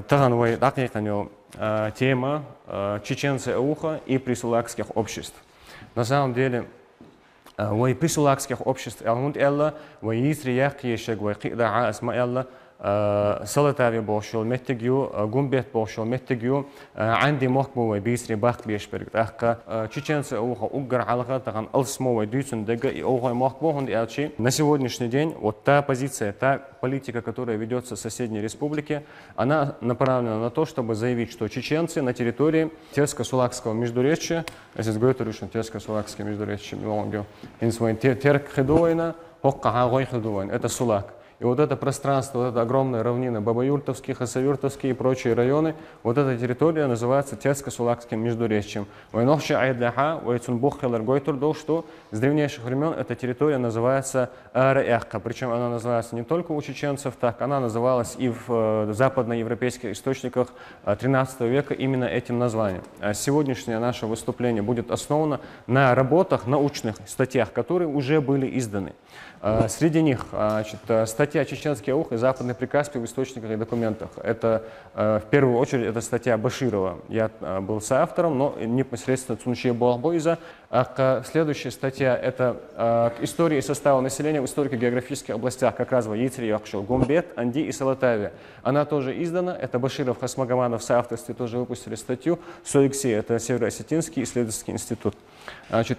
Таганвай дакиканю тема чеченцы ауха и присулакских обществ. На самом деле, в присулакских обществ алгунд элла, в Исри яхкиешек, в Кида асма элла, Салатави бошел меттегю, гумбет бошел меттегю, Анди мохбу бисри бах бешберг. Ахка чеченцы ауха уггар алга таган алсмова дюцен дега и ауха мохбу хунди элчи. На сегодняшний день вот та позиция, та политика, которая ведется в соседней республике, она направлена на то, чтобы заявить, что чеченцы на территории Терско-Сулакского междуречья, здесь говорят, что Терско-Сулакское междуречье, это Сулак. И вот это пространство, вот эта огромная равнина, Бабаюртовские, Хасавюртовские и прочие районы, вот эта территория называется Терско-Сулакским междуречьем. Что с древнейших времен эта территория называется Ара-Эхка. Причем она называется не только у чеченцев, так она называлась и в западноевропейских источниках XIII века именно этим названием. Сегодняшнее наше выступление будет основано на работах, научных статьях, которые уже были изданы. Среди них статья «Чеченский аух» и «Западный Прикаспий» в источниках и документах. Это, в первую очередь, это статья Баширова. Я был соавтором, но непосредственно Цунче Буахбойза. Следующая статья – это к истории состава населения в историко-географических областях, как раз в Итри, Яхшел, Гумбет, Анди и Салатаве. Она тоже издана. Это Баширов, Хасмагаманов в соавторстве тоже выпустили статью. СОИКСИ – это Северо-Осетинский исследовательский институт.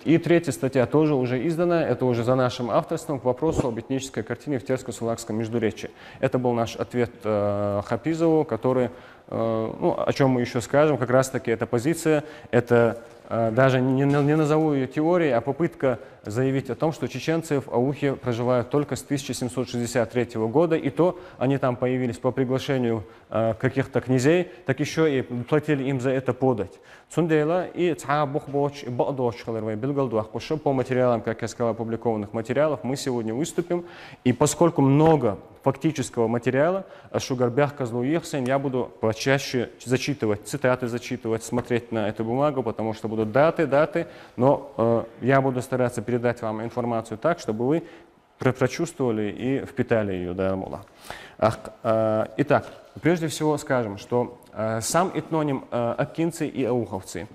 И третья статья тоже уже издана, это уже за нашим авторством к вопросу об этнической картине в Терско-Сулакском междуречье. Это был наш ответ Хапизову, который, о чем мы еще скажем, как раз таки эта позиция, это даже не назову ее теорией, а попытка заявить о том, что чеченцы в Аухе проживают только с 1763 года, и то они там появились по приглашению каких-то князей, так еще и платили им за это подать. Цундейла и Цаабухбоч и Бадоч по материалам, как я сказал, опубликованных материалов, мы сегодня выступим, и поскольку много фактического материала, Шугарбях Козлуихсен, я буду почаще зачитывать, цитаты зачитывать, смотреть на эту бумагу, потому что будут даты, но я буду стараться передать вам информацию так, чтобы вы прочувствовали и впитали ее, да, мула. Итак, прежде всего скажем, что сам этноним акинцы и ауховцы,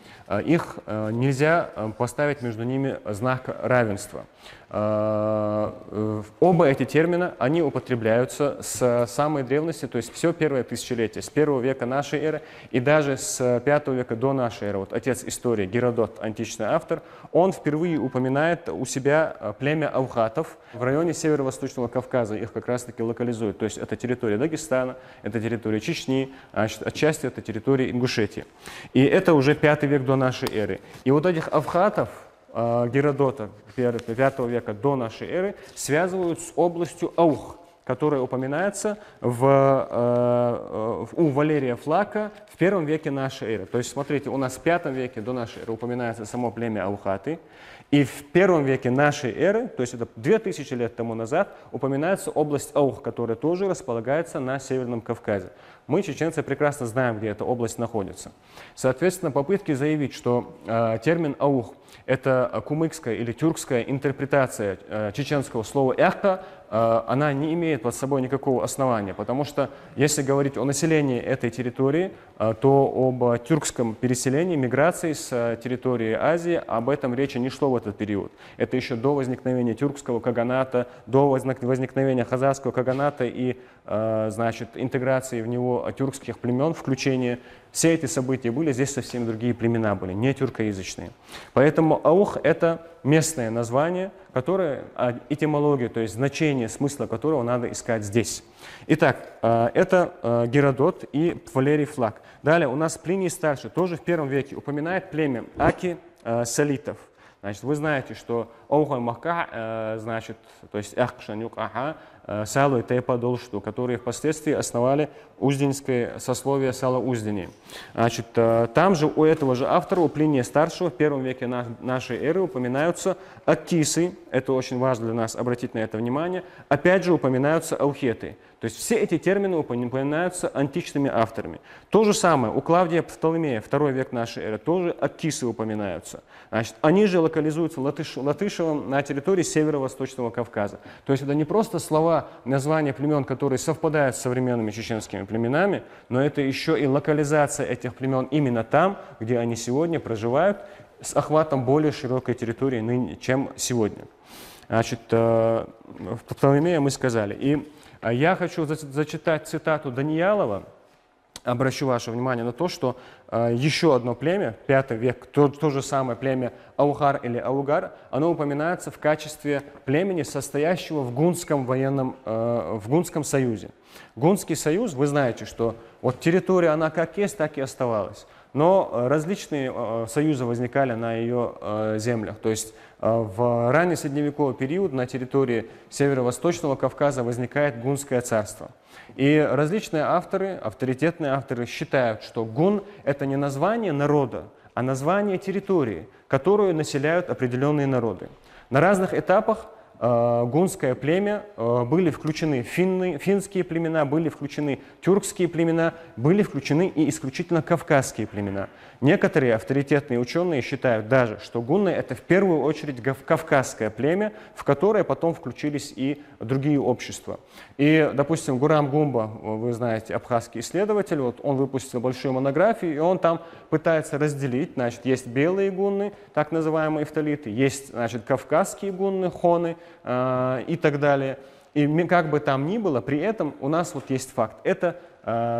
их нельзя поставить между ними знак равенства. Оба эти термина, они употребляются с самой древности, то есть все первое тысячелетие, с 1 века нашей эры и даже с 5 века до нашей эры. Вот отец истории Геродот, античный автор, он впервые упоминает у себя племя аухатов в районе северо-восточного Кавказа, их как раз-таки локализуют. То есть это территория Дагестана, это территория Чечни, отчасти это территория Ингушетии. И это уже 5 век до нашей эры. И вот этих авхатов Геродота 5 века до нашей эры связывают с областью Аух, которая упоминается у Валерия Флака в 1 веке нашей эры. То есть, смотрите, у нас в 5 веке до нашей эры упоминается само племя Аухаты, и в 1 веке нашей эры, то есть это 2000 лет тому назад, упоминается область Аух, которая тоже располагается на Северном Кавказе. Мы, чеченцы, прекрасно знаем, где эта область находится. Соответственно, попытки заявить, что термин «аух» — это кумыкская или тюркская интерпретация чеченского слова «эхка», она не имеет под собой никакого основания, потому что если говорить о населении этой территории, то об тюркском переселении, миграции с территории Азии, об этом речи не шло в этот период. Это еще до возникновения тюркского каганата, до возникновения хазарского каганата и, значит, интеграции в него тюркских племен, включения. Все эти события были, здесь совсем другие племена были, не тюркоязычные. Поэтому аух – это местное название, которое, этимология, то есть значение, смысла которого надо искать здесь. Итак, это Геродот и Валерий Флак. Далее у нас Плиний Старший, тоже в 1 веке, упоминает племя Аки-Салитов. Значит, вы знаете, что Аухай Мака, значит, то есть Ахкшанюк Аха, Салу и Тейпа Долшту, которые впоследствии основали узденское сословие Сало-Уздени. Значит, там же у этого же автора, у Плиния Старшего, в 1 веке нашей эры упоминаются Аккисы, это очень важно для нас обратить на это внимание, опять же упоминаются аухеты. То есть все эти термины упоминаются античными авторами. То же самое у Клавдия Птолемея, 2 век нашей эры, тоже аккисы упоминаются. Значит, они же локализуются Латышевым на территории северо-восточного Кавказа. То есть это не просто слова слова, названия племен, которые совпадают с современными чеченскими племенами, но это еще и локализация этих племен именно там, где они сегодня проживают, с охватом более широкой территории, чем сегодня. Значит, Птолемея мы сказали. И я хочу зачитать цитату Даниялова. Обращу ваше внимание на то, что еще одно племя, 5 век, то же самое племя Аугар или Аугар, оно упоминается в качестве племени, состоящего в Гунском союзе. Гунский союз, вы знаете, что вот территория, она как есть, так и оставалась. Но различные союзы возникали на ее землях. То есть в ранний средневековый период на территории северо-восточного Кавказа возникает Гунское царство. И различные авторы, авторитетные авторы считают, что гун – это не название народа, а название территории, которую населяют определенные народы. На разных этапах гунское племя были включены финские племена, были включены тюркские племена, были включены и исключительно кавказские племена. Некоторые авторитетные ученые считают даже, что гунны – это в первую очередь кавказское племя, в которое потом включились и другие общества. И, допустим, Гурам Гумба, вы знаете, абхазский исследователь, вот он выпустил большую монографию, и он там пытается разделить, значит, есть белые гунны, так называемые эфталиты, есть, значит, кавказские гунны, хоны и так далее. И как бы там ни было, при этом у нас вот есть факт. Это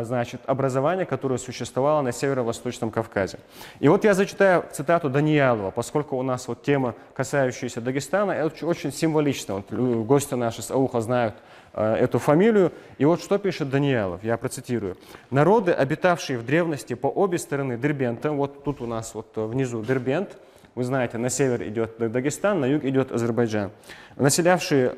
значит, образование, которое существовало на северо-восточном Кавказе. И вот я зачитаю цитату Даниялова, поскольку у нас вот тема, касающаяся Дагестана, это очень символично. Вот гости наши с Ауха знают эту фамилию. И вот что пишет Даниялов, я процитирую. «Народы, обитавшие в древности по обе стороны Дербента», вот тут у нас вот внизу Дербент, вы знаете, на север идет Дагестан, на юг идет Азербайджан. Населявшие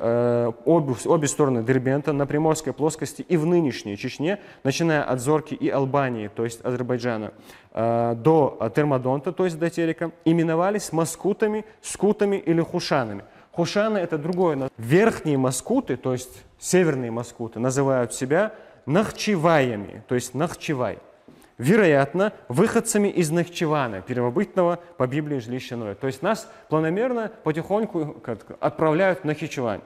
обе стороны Дербента на Приморской плоскости и в нынешней Чечне, начиная от Зорки и Албании, то есть Азербайджана, до Термодонта, то есть до Терека, именовались маскутами, скутами или хушанами. Хушаны – это другое. Верхние маскуты, то есть северные маскуты, называют себя нахчеваями, то есть нахчевай. Вероятно, выходцами из Нахчевана, первобытного по Библии жилища Ноя. То есть нас планомерно, потихоньку отправляют в Нахичевань.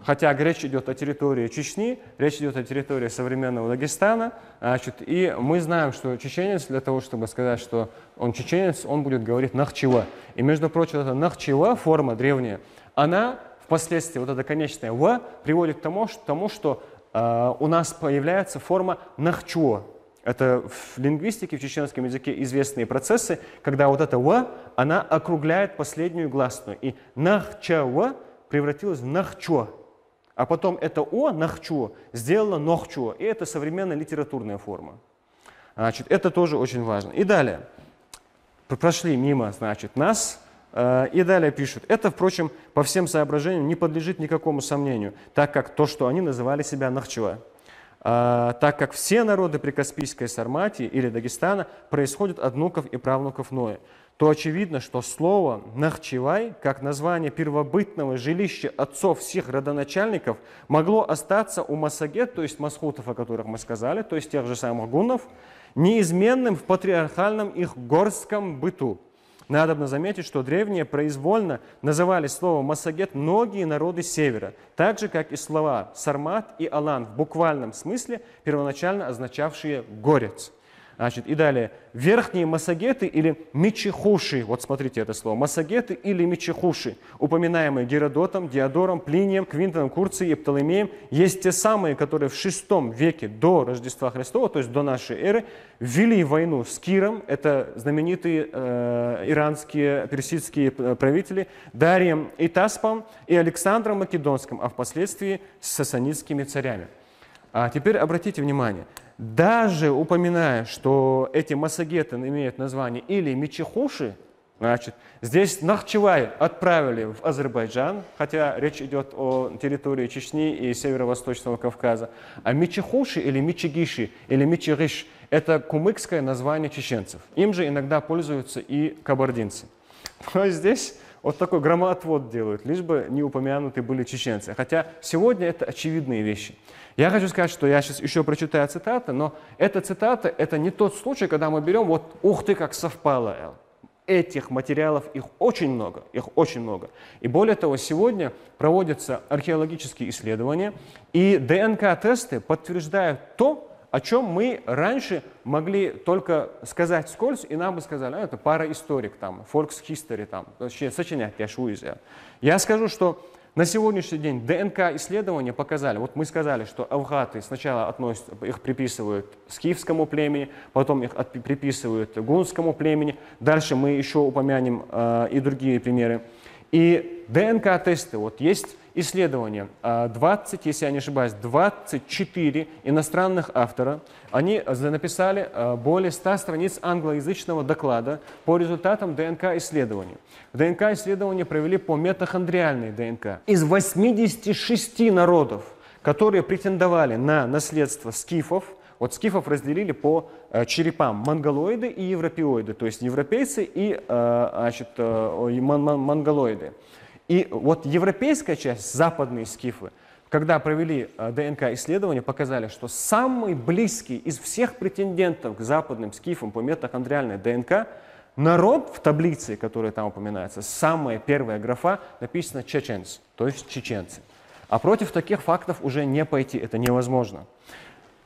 Хотя речь идет о территории Чечни, речь идет о территории современного Дагестана. Значит, и мы знаем, что чеченец, для того, чтобы сказать, что он чеченец, он будет говорить Нахчева. И, между прочим, эта Нахчева, форма древняя, она впоследствии, вот эта конечная «в», приводит к тому, что у нас появляется форма Нахчуо. Это в лингвистике, в чеченском языке известные процессы, когда вот эта «в», она округляет последнюю гласную. И «нахчава» превратилась в «нахчо». А потом это «о», «нахчо», сделала «нохчо». И это современная литературная форма. Значит, это тоже очень важно. И далее. Прошли мимо, значит, нас. И далее пишут. Это, впрочем, по всем соображениям не подлежит никакому сомнению, так как то, что они называли себя «нахчева». Так как все народы Прикаспийской Сарматии или Дагестана происходят от внуков и правнуков Ноя, то очевидно, что слово «нахчевай», как название первобытного жилища отцов всех родоначальников, могло остаться у массагет, то есть масхутов, о которых мы сказали, то есть тех же самых гуннов, неизменным в патриархальном их горском быту. Надобно заметить, что древние произвольно называли словом «массагет» многие народы севера, так же, как и слова «сармат» и «алан» в буквальном смысле, первоначально означавшие «горец». Значит, и далее. Верхние массагеты или мичехуши, вот смотрите это слово, массагеты или мичехуши, упоминаемые Геродотом, Диодором, Плинием, Квинтоном, Курцией и Птолемеем, есть те самые, которые в VI веке до Рождества Христова, то есть до нашей эры, ввели войну с Киром, это знаменитые иранские, персидские правители, Дарием и Таспом и Александром Македонским, а впоследствии с сасанидскими царями. А теперь обратите внимание. Даже упоминая, что эти массагеты имеют название или мичехуши, значит, здесь Нахчевай отправили в Азербайджан, хотя речь идет о территории Чечни и Северо-Восточного Кавказа, а мичехуши или мичегиши или мичегиш – это кумыкское название чеченцев. Им же иногда пользуются и кабардинцы. То есть здесь вот такой громоотвод делают, лишь бы не упомянуты были чеченцы. Хотя сегодня это очевидные вещи. Я хочу сказать, что я сейчас еще прочитаю цитаты, но эта цитата – это не тот случай, когда мы берем вот «ух ты, как совпало». этих материалов, их очень много, их очень много. И более того, сегодня проводятся археологические исследования, и ДНК-тесты подтверждают то, о чем мы раньше могли только сказать вскользь, и нам бы сказали, это параисторик, там, Volkshistory, там, сочинять, я скажу, что на сегодняшний день ДНК-исследования показали, вот мы сказали, что авгаты сначала относятся, их приписывают скифскому племени, потом их приписывают гунскому племени, дальше мы еще упомянем и другие примеры. И ДНК-тесты, вот есть исследования, 20, если я не ошибаюсь, 24 иностранных автора, они написали более 100 страниц англоязычного доклада по результатам ДНК-исследований. ДНК-исследования провели по митохондриальной ДНК. Из 86 народов, которые претендовали на наследство скифов, вот скифов разделили по черепам монголоиды и европеоиды, то есть европейцы и монголоиды. И вот европейская часть, западные скифы, когда провели ДНК-исследования, показали, что самый близкий из всех претендентов к западным скифам по митохондриальной ДНК народ в таблице, которая там упоминается, самая первая графа написана чеченцы, то есть чеченцы. А против таких фактов уже не пойти, это невозможно.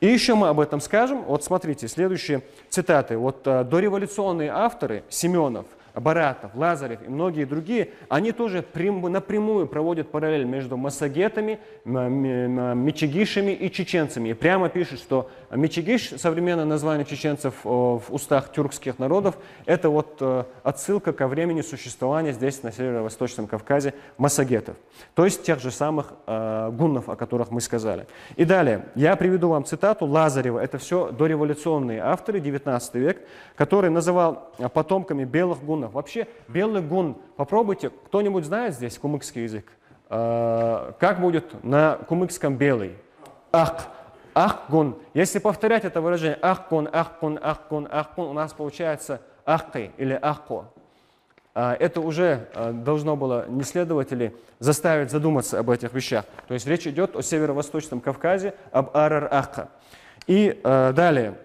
И еще мы об этом скажем. Вот смотрите, следующие цитаты. Вот дореволюционные авторы Семенов, Баратов, Лазарев и многие другие, они тоже напрямую проводят параллель между массагетами, мичигишами и чеченцами. И прямо пишут, что мичигиш, современное название чеченцев в устах тюркских народов, это вот отсылка ко времени существования здесь, на Северо-Восточном Кавказе, массагетов. То есть тех же самых гуннов, о которых мы сказали. И далее, я приведу вам цитату Лазарева. Это все дореволюционные авторы, 19 век, который называл потомками белых гуннов. Вообще, белый гун, попробуйте, кто-нибудь знает здесь кумыкский язык? Как будет на кумыкском белый? Ах, ахгун. Если повторять это выражение ахгун, ахгун, ахгун, ахгун, у нас получается ахкай или ахко. Это уже должно было исследователей заставить задуматься об этих вещах. То есть речь идет о Северо-Восточном Кавказе, об Арар-Ахка. И далее.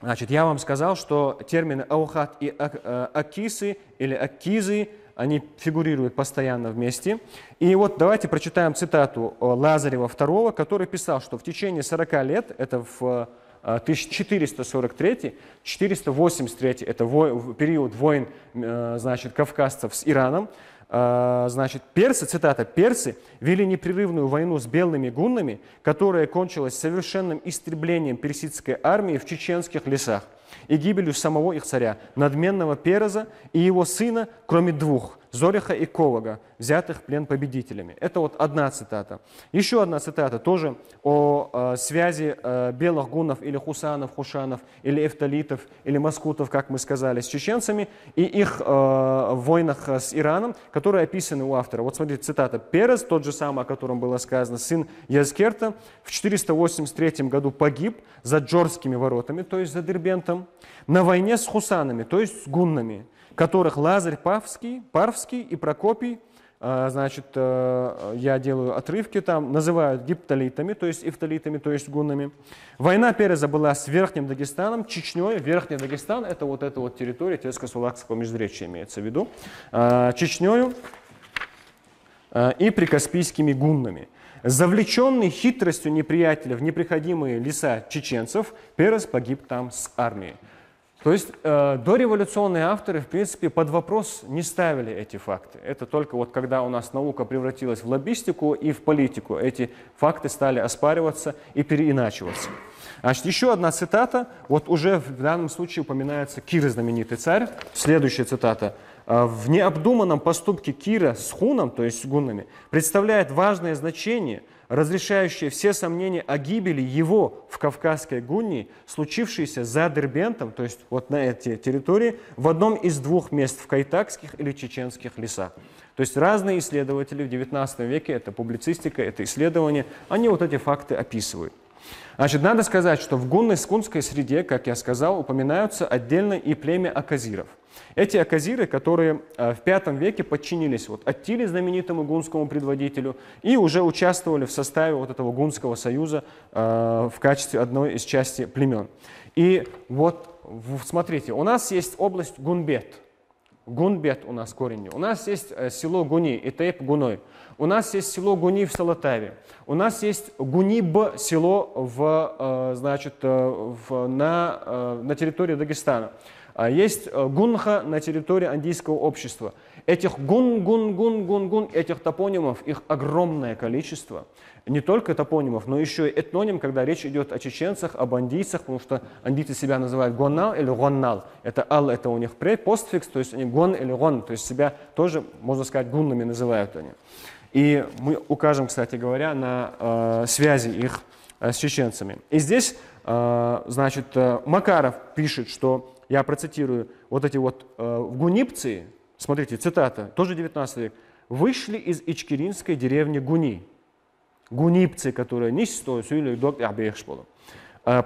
Значит, я вам сказал, что термины аухат и акисы или акизы, они фигурируют постоянно вместе. И вот давайте прочитаем цитату Лазарева II, который писал, что в течение 40 лет, это в 1443-483, это период войн, значит, кавказцев с Ираном, значит, персы, цитата, персы вели непрерывную войну с белыми гуннами, которая кончилась совершенным истреблением персидской армии в чеченских лесах и гибелью самого их царя, надменного Переза и его сына, кроме двух, Зориха и Ковага, взятых в плен победителями. Это вот одна цитата. Еще одна цитата тоже о связи белых гуннов или хусанов, хушанов, или эфталитов, или маскутов, как мы сказали, с чеченцами и их войнах с Ираном, которые описаны у автора. Вот смотрите, цитата. Перез, тот же самый, о котором было сказано, сын Язкерта, в 483 году погиб за Джорскими воротами, то есть за Дербентом, на войне с хусанами, то есть с гуннами, которых Лазарь Парвский и Прокопий, значит, я делаю отрывки там, называют гиптолитами, то есть эфталитами, то есть гуннами. Война Переза была с Верхним Дагестаном, Чечней. Верхний Дагестан – это вот эта вот территория Терско-Сулакского междуречия имеется в виду. Чечнею и прикаспийскими гуннами. Завлеченный хитростью неприятеля в неприходимые леса чеченцев, Перез погиб там с армией. То есть дореволюционные авторы, в принципе, под вопрос не ставили эти факты. Это только вот когда у нас наука превратилась в лоббистику и в политику, эти факты стали оспариваться и переиначиваться. Значит, еще одна цитата, вот уже в данном случае упоминается Кир, знаменитый царь. Следующая цитата. В необдуманном поступке Кира с хуном, то есть с гуннами, представляет важное значение, разрешающее все сомнения о гибели его в Кавказской Гуннии, случившейся за Дербентом, то есть вот на этой территории, в одном из двух мест в кайтакских или чеченских лесах. То есть разные исследователи в XIX веке, это публицистика, это исследование, они вот эти факты описывают. Значит, надо сказать, что в гунно-скунской среде, как я сказал, упоминаются отдельно и племя аказиров. Эти аказиры, которые в V веке подчинились вот Аттиле, знаменитому гунскому предводителю, и уже участвовали в составе вот этого гунского союза в качестве одной из частей племен. И вот смотрите, у нас есть область Гунбет. Гунбет у нас корень. У нас есть село Гуни, Итейп Гуной. У нас есть село Гуни в Салатаве. У нас есть Гуниб село на территории Дагестана. Есть Гунха на территории Андийского общества. Этих этих топонимов, их огромное количество. Не только топонимов, но еще и этноним, когда речь идет о чеченцах, об андийцах, потому что андийцы себя называют гоннал или гоннал. Это ал, это у них постфикс, то есть они гон или гон, то есть себя тоже, можно сказать, гуннами называют они. И мы укажем, кстати говоря, на связи их с чеченцами. И здесь, значит, Макаров пишет, что, я процитирую, вот эти вот гунипцы, смотрите, цитата, тоже 19 век, вышли из ичкеринской деревни Гуни. Гунипцы, которые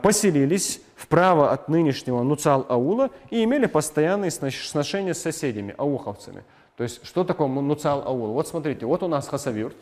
поселились вправо от нынешнего Нуцал-аула и имели постоянные сношения с соседями, ауховцами. То есть, что такое Нуцал-аул? Вот смотрите, вот у нас Хасавюрт,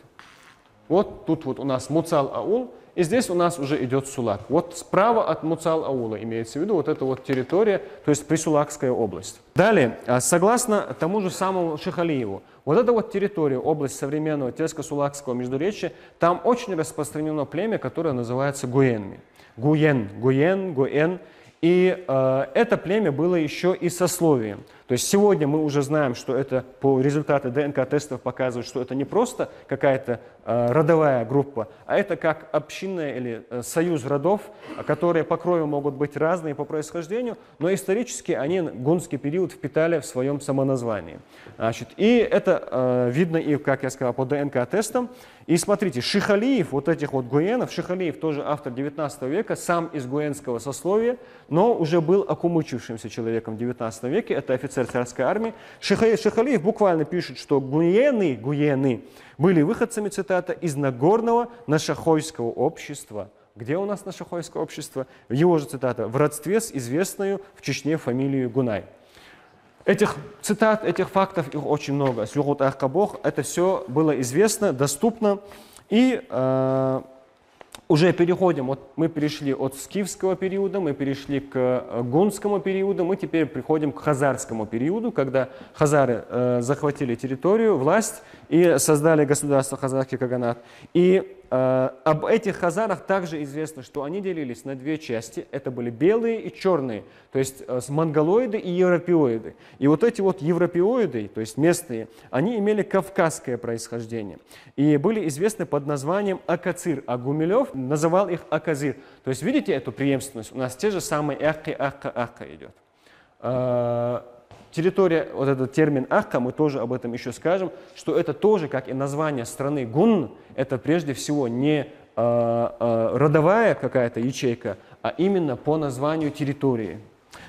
вот тут вот у нас Муцал-аул, и здесь у нас уже идет Сулак. Вот справа от Муцал-аула имеется в виду вот эта вот территория, то есть Присулакская область. Далее, согласно тому же самому Шихалиеву, вот эта вот территория, область современного Тельско-Сулакского междуречья, там очень распространено племя, которое называется гуенми. Гуен. И это племя было еще и сословием. То есть сегодня мы уже знаем, что это по результату ДНК-тестов показывает, что это не просто какая-то родовая группа, а это как общинная или союз родов, которые по крови могут быть разные по происхождению, но исторически они гунский период впитали в своем самоназвании. Значит, и это видно и, как я сказал, по ДНК-тестам. И смотрите, Шихалиев, вот этих вот гуенов, Шихалиев тоже автор 19 века, сам из гуенского сословия, но уже был окумучившимся человеком в 19 веке, это офицер царской армии. Шихалиев буквально пишет, что гуены были выходцами, цитата, из Нагорного Нашахойского общества. Где у нас Нашахойское общество? Его же цитата, в родстве с известной в Чечне фамилией Гунай. Этих цитат, этих фактов, их очень много. Сюгут Ахкабох, это все было известно, доступно. И уже переходим, вот мы перешли от скифского периода, мы перешли к гунскому периоду, мы теперь приходим к хазарскому периоду, когда хазары захватили территорию, власть и создали государство хазарский каганат. И об этих хазарах также известно, что они делились на две части. Это были белые и черные, то есть монголоиды и европеоиды. И вот эти вот европеоиды, то есть местные, они имели кавказское происхождение. И были известны под названием Акацир, а Гумилев называл их Аказир. То есть видите эту преемственность? У нас те же самые Ахка идет. Территория, вот этот термин Ахка, мы тоже об этом еще скажем, что это тоже, как и название страны Гун, это прежде всего не родовая какая-то ячейка, а именно по названию территории.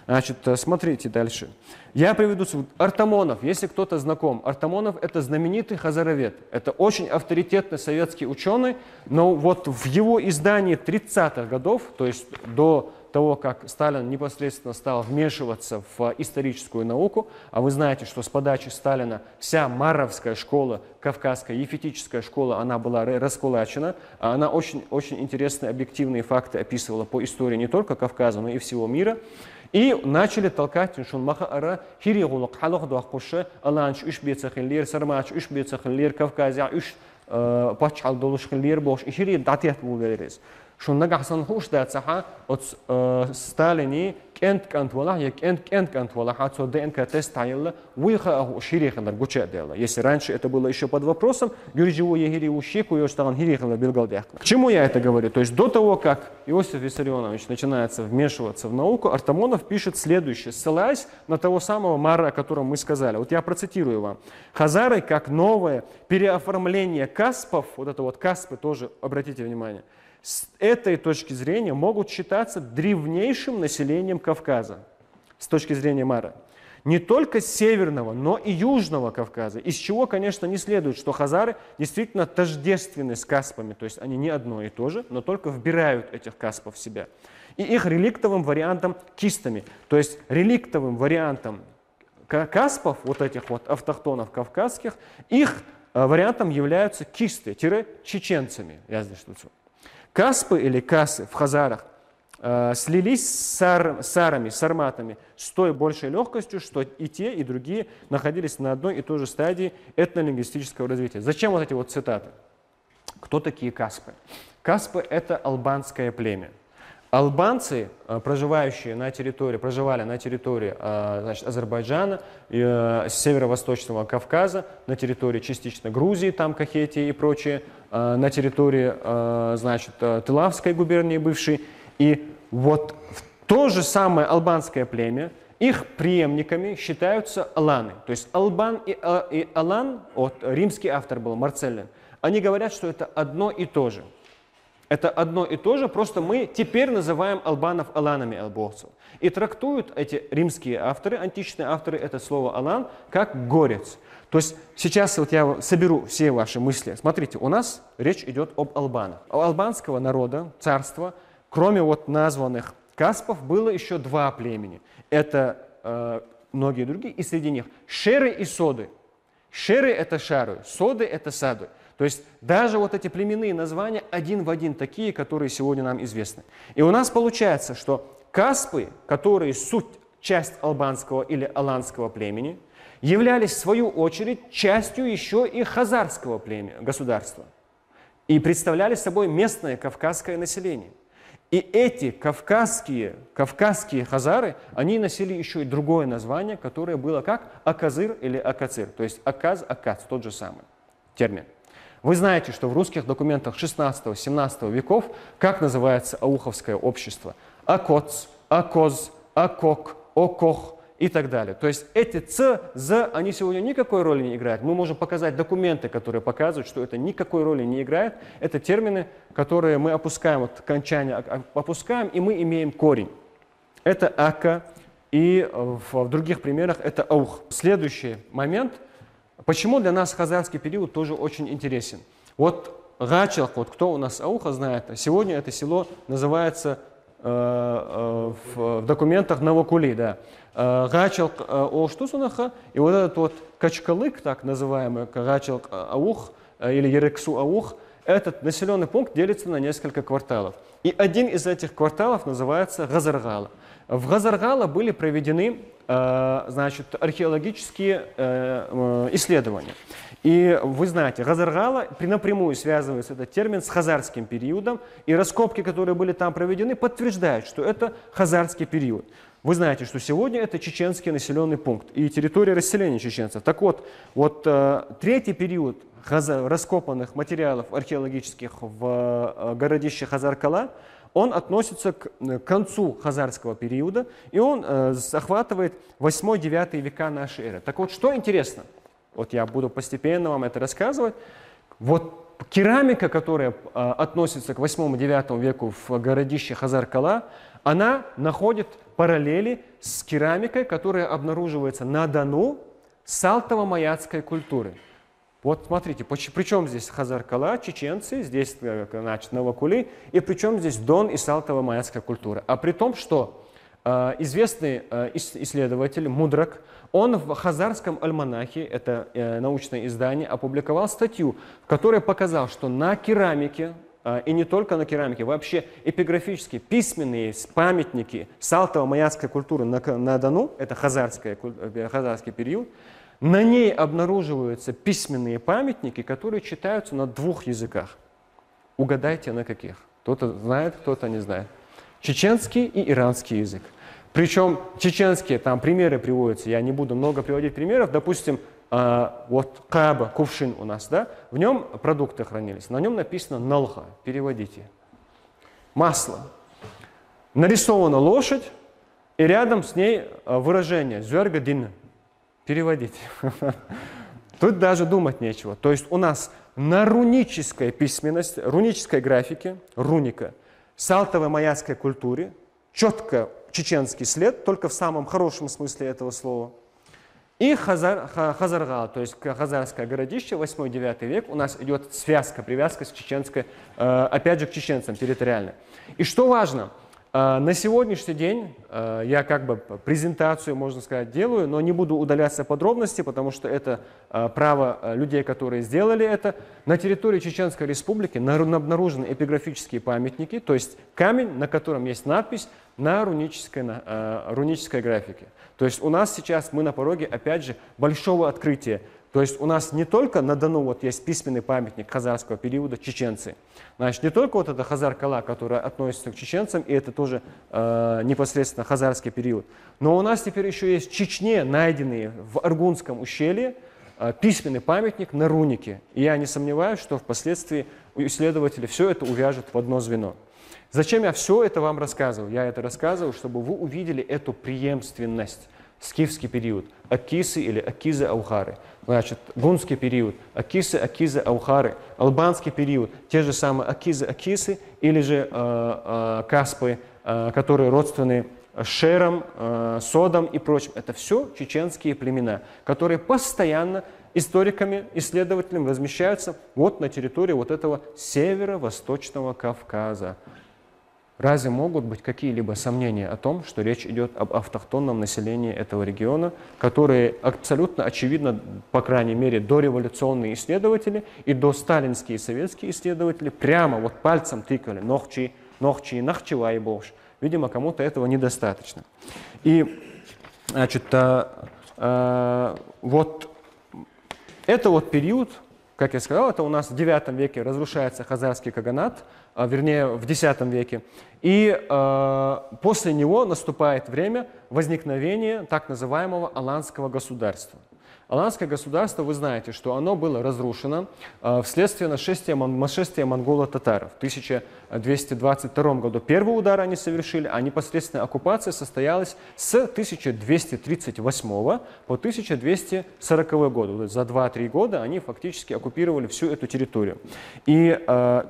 Значит, смотрите дальше. Я приведу Артамонов, если кто-то знаком. Артамонов – это знаменитый хазаровед. Это очень авторитетный советский ученый, но вот в его издании 30-х годов, то есть до того, как Сталин непосредственно стал вмешиваться в историческую науку, а вы знаете, что с подачи Сталина вся Маровская школа, Кавказская, ефетическая школа, она была раскулачена, она очень интересные объективные факты описывала по истории не только Кавказа, но и всего мира. И начали толкать, что Махаара, Хиригулук, Халухдуах Пуше, Аланч, Ушбецахиллир, Сармач, Ушбецахиллир, Кавказия, Уш, Пачхалдулушхиллир, Бош, и Хири Датият Булверис. Шуннаг Ахсан Хуш Датсаха от Сталини, Кент Кантвала, Кент Кантвала, Хацо ДНК тест Тайла, Уиха Ширихандар Гучедела. Если раньше это было еще под вопросом, Юрдживу Егири Ушику, Йоштаган Хирихандар Билгалдях. К чему я это говорю? То есть до того, как Иосиф Виссарионович начинается вмешиваться в науку, Артамонов пишет следующее, ссылаясь на того самого Мара, о котором мы сказали. Вот я процитирую вам. Хазары, как новое переоформление каспов, вот это вот каспы тоже, обратите внимание, с этой точки зрения могут считаться древнейшим населением Кавказа, с точки зрения Мара. Не только северного, но и южного Кавказа. Из чего, конечно, не следует, что хазары действительно тождественны с каспами, то есть они не одно и то же, но только вбирают этих каспов в себя. И их реликтовым вариантом кистами, то есть реликтовым вариантом каспов, вот этих вот автохтонов кавказских, их вариантом являются кисты-чеченцами. Я здесь тут. Каспы или касы в хазарах слились с сарами, сарматами с той большей легкостью, что и те, и другие находились на одной и той же стадии этнолингвистического развития. Зачем вот эти вот цитаты? Кто такие каспы? Каспы – это албанское племя. Албанцы, проживали на территории значит, Азербайджана, северо-восточного Кавказа, на территории частично Грузии, там Кахетии и прочее, на территории значит, Тылавской губернии бывшей. И вот то же самое албанское племя, их преемниками считаются аланы. То есть Албан и Алан, вот римский автор был, Марцеллин, они говорят, что это одно и то же. Это одно и то же, просто мы теперь называем албанов аланами албовцев. И трактуют эти римские авторы, античные авторы, это слово алан, как горец. То есть сейчас вот я соберу все ваши мысли. Смотрите, у нас речь идет об албанах. У албанского народа, царства, кроме вот названных каспов, было еще два племени. Это многие другие, и среди них шеры и соды. Шеры – это шары, соды – это сады. То есть даже вот эти племенные названия один в один такие, которые сегодня нам известны. И у нас получается, что каспы, которые суть часть албанского или аланского племени, являлись в свою очередь частью еще и хазарского государства. И представляли собой местное кавказское население. И эти кавказские хазары, они носили еще и другое название, которое было как Аказыр или Акацир. То есть Аказ, Акац, тот же самый термин. Вы знаете, что в русских документах 16-17 веков как называется ауховское общество? Акоц, Акоз, Акок, Окох и так далее. То есть эти ц, з, они сегодня никакой роли не играют. Мы можем показать документы, которые показывают, что это никакой роли не играет. Это термины, которые мы опускаем, вот окончание опускаем, и мы имеем корень. Это ака, и в других примерах это аух. Следующий момент. Почему для нас хазарский период тоже очень интересен? Вот Гачалк, вот кто у нас ауха знает, сегодня это село называется в документах Новокули, да. Гачалк Оштусунаха, и вот этот вот Качкалык, так называемый Гачалк Аух или Ерексу Аух, этот населенный пункт делится на несколько кварталов. И один из этих кварталов называется Газаргала. В Газаргала были проведены значит, археологические исследования. И вы знаете, Газаргала напрямую связывается этот термин с хазарским периодом, и раскопки, которые были там проведены, подтверждают, что это хазарский период. Вы знаете, что сегодня это чеченский населенный пункт и территория расселения чеченцев. Так вот, третий период раскопанных материалов археологических в городище Хазар-Кала, он относится к концу хазарского периода, и он охватывает 8-9 века нашей эры. Так вот, что интересно, вот я буду постепенно вам это рассказывать, вот керамика, которая относится к 8-9 веку в городище Хазар-Кала, она находит параллели с керамикой, которая обнаруживается на Дону салтово-маяцкой культуры. Вот смотрите, причем здесь Хазар-Кала, чеченцы, здесь значит, Новокули, и причем здесь Дон и салтово-маяцкая культура. А при том, что известный исследователь Мудрак, он в Хазарском альманахе, это научное издание, опубликовал статью, в которой показал, что на керамике, и не только на керамике, вообще эпиграфические письменные памятники салтово-маяцкой культуры на Дону, это хазарский период, на ней обнаруживаются письменные памятники, которые читаются на двух языках. Угадайте, на каких? Кто-то знает, кто-то не знает. Чеченский и иранский язык. Причем чеченские, там примеры приводятся, я не буду много приводить примеров. Допустим, вот каба, кувшин у нас, да, в нем продукты хранились, на нем написано налха, переводите. Масло. Нарисована лошадь, и рядом с ней выражение «зюргадин». Переводите. Тут даже думать нечего. То есть у нас на рунической письменности, рунической графике, руника, салтово-маяцкой культуре, четко чеченский след, только в самом хорошем смысле этого слова. И Хазаргала, то есть хазарское городище, 8-9 век, у нас идет связка, привязка с чеченской, опять же, к чеченцам территориально. И что важно, На сегодняшний день я как бы презентацию, можно сказать, делаю, но не буду удаляться в подробности, потому что это право людей, которые сделали это. На территории Чеченской Республики обнаружены эпиграфические памятники, то есть камень, на котором есть надпись на рунической графике. То есть у нас сейчас мы на пороге, опять же, большого открытия. То есть у нас не только на Дону вот есть письменный памятник хазарского периода чеченцы. Значит, не только вот эта Хазар-Кала, которая относится к чеченцам, и это тоже непосредственно хазарский период. Но у нас теперь еще есть в Чечне найденные в Аргунском ущелье письменный памятник на рунике. И я не сомневаюсь, что впоследствии исследователи все это увяжут в одно звено. Зачем я все это вам рассказываю? Я это рассказываю, чтобы вы увидели эту преемственность. Скифский период, Акисы или Акизы-Аухары. Значит, гунский период, Акисы, Акизы, Аухары. Албанский период, те же самые Акизы, Акисы или же Каспы, которые родственны Шерам, Содам и прочим. Это все чеченские племена, которые постоянно историками, исследователями размещаются вот на территории вот этого северо-восточного Кавказа. Разве могут быть какие-либо сомнения о том, что речь идет об автохтонном населении этого региона, которые абсолютно очевидно, по крайней мере, дореволюционные исследователи и досталинские и советские исследователи прямо вот пальцем тыкали Нохчи, Нахчевай Бовш. Видимо, кому-то этого недостаточно. И, значит, вот это вот период, как я сказал, это у нас в IX веке разрушается хазарский каганат, вернее, в X веке. И после него наступает время возникновения так называемого Аланского государства. Аланское государство, вы знаете, что оно было разрушено вследствие нашествия монголо-татаров. В 1222 году первый удар они совершили, а непосредственная оккупация состоялась с 1238 по 1240 год. За 2-3 года они фактически оккупировали всю эту территорию. И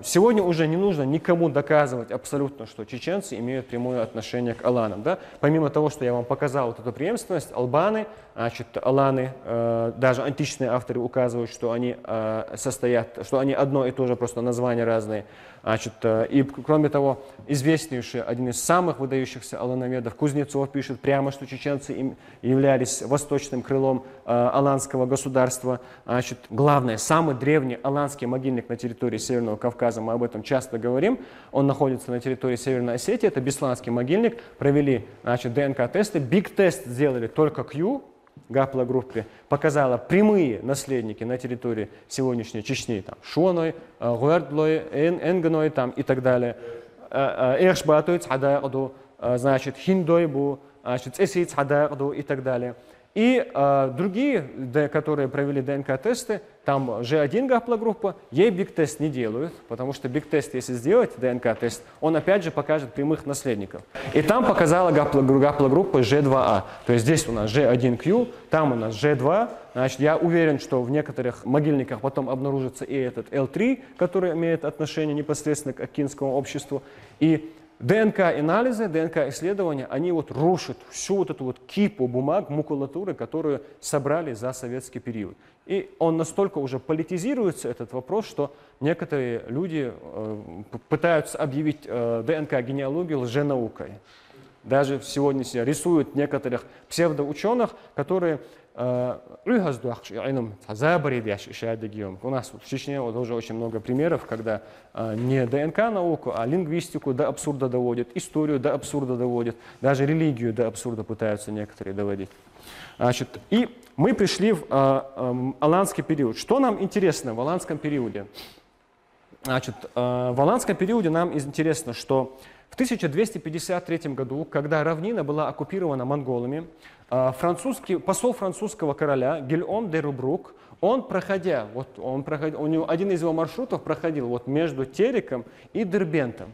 сегодня уже не нужно никому доказывать абсолютно, что чеченцы имеют прямое отношение к аланам. Да? Помимо того, что я вам показал вот эту преемственность, албаны, значит, аланы, даже античные авторы указывают, что они состоят, что они одно и то же, просто названия разные. Значит, и кроме того, известнейший, один из самых выдающихся алановедов, Кузнецов, пишет прямо, что чеченцы являлись восточным крылом аланского государства. Значит, главное, самый древний аланский могильник на территории Северного Кавказа, мы об этом часто говорим, он находится на территории Северной Осетии, это Бесланский могильник, провели, значит, ДНК-тесты, биг-тест сделали только Q, гаплогруппе, показала прямые наследники на территории сегодняшней Чечни, там, Шуаной, Гуэрдлой, Энганой там, и так далее, Эршбатой, Цадагду, значит, Хиндойбу, Цесей Цадагду и так далее. И другие, которые провели ДНК-тесты, там G1 гаплогруппа, ей биг-тест не делают, потому что биг-тест, если сделать ДНК-тест, он опять же покажет прямых наследников. И там показала гаплогруппа G2A. То есть здесь у нас G1Q, там у нас G2. Значит, я уверен, что в некоторых могильниках потом обнаружится и этот L3, который имеет отношение непосредственно к акинскому обществу. И ДНК-анализы, ДНК-исследования, они вот рушат всю вот эту вот кипу бумаг, макулатуры, которую собрали за советский период. И он настолько уже политизируется, этот вопрос, что некоторые люди пытаются объявить ДНК-генеалогию лженаукой. Даже сегодня рисуют некоторых псевдоученых, которые у нас в Чечне вот уже очень много примеров, когда не ДНК-науку, а лингвистику до абсурда доводят, историю до абсурда доводят, даже религию до абсурда пытаются некоторые доводить. Значит, и мы пришли в аланский период. Что нам интересно в аланском периоде? Значит, в аланском периоде нам интересно, что в 1253 году, когда равнина была оккупирована монголами, посол французского короля Гильом де Рубрук, у него один из его маршрутов проходил вот между Тереком и Дербентом.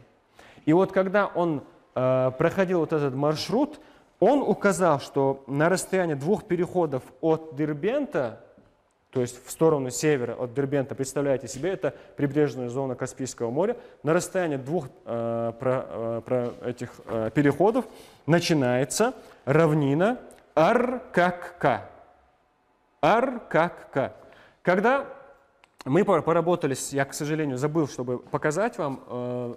И вот когда он проходил вот этот маршрут, он указал, что на расстоянии 2 переходов от Дербента, то есть в сторону севера от Дербента, представляете себе, это прибрежная зона Каспийского моря, на расстоянии 2 этих переходов начинается равнина Ар-Как-Ка. Ар-Как-Ка. Когда Мы поработали, я, к сожалению, забыл, чтобы показать вам,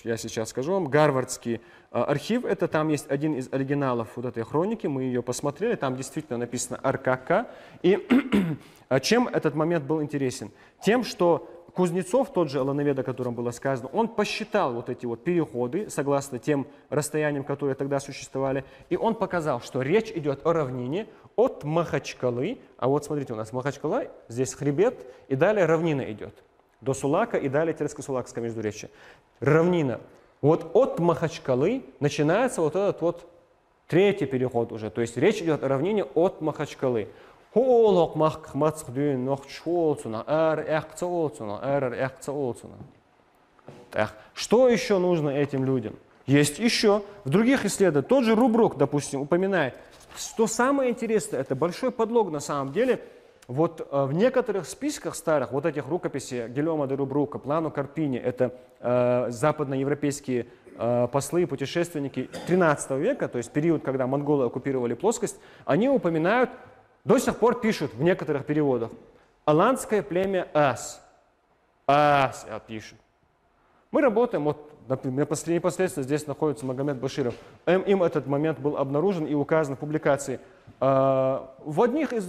я сейчас скажу вам, Гарвардский архив, это там есть один из оригиналов вот этой хроники, мы ее посмотрели, там действительно написано РКК. И чем этот момент был интересен? Тем, что Кузнецов, тот же Алановед, о котором было сказано, он посчитал вот эти вот переходы, согласно тем расстояниям, которые тогда существовали, и он показал, что речь идет о равнине от Махачкалы, а вот смотрите, у нас Махачкала, здесь хребет, и далее равнина идет, до Сулака, и далее Тереско-Сулакское междуречье. Равнина. Вот от Махачкалы начинается вот этот вот третий переход уже, то есть речь идет о равнине от Махачкалы. Так, что еще нужно этим людям? Есть еще. В других исследованиях тот же Рубрук, допустим, упоминает, что самое интересное, это большой подлог на самом деле. Вот в некоторых списках старых, вот этих рукописей Гильома де Рубрука, Плану Карпини, это западноевропейские послы и путешественники XIII века, то есть период, когда монголы оккупировали плоскость, они упоминают, до сих пор пишут в некоторых переводах, аланское племя Ас. Ас пишут. Мы работаем, вот непосредственно здесь находится Магомед Баширов. Им этот момент был обнаружен и указан в публикации. В одних из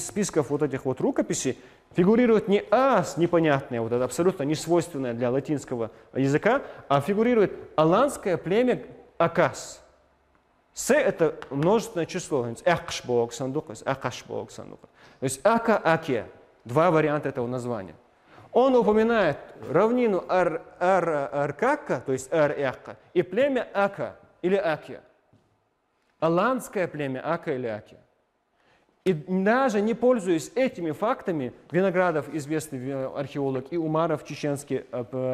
списков вот этих вот рукописей фигурирует не ас непонятное, вот это абсолютно несвойственное для латинского языка, а фигурирует аланское племя Акас. С это множественное число. То есть Ака, Аке. Два варианта этого названия. Он упоминает равнину Аркака, то есть Ар-Яка, и племя Ака или Аке. Аланское племя Ака или Аке. И даже не пользуясь этими фактами, Виноградов, известный археолог, и Умаров, чеченский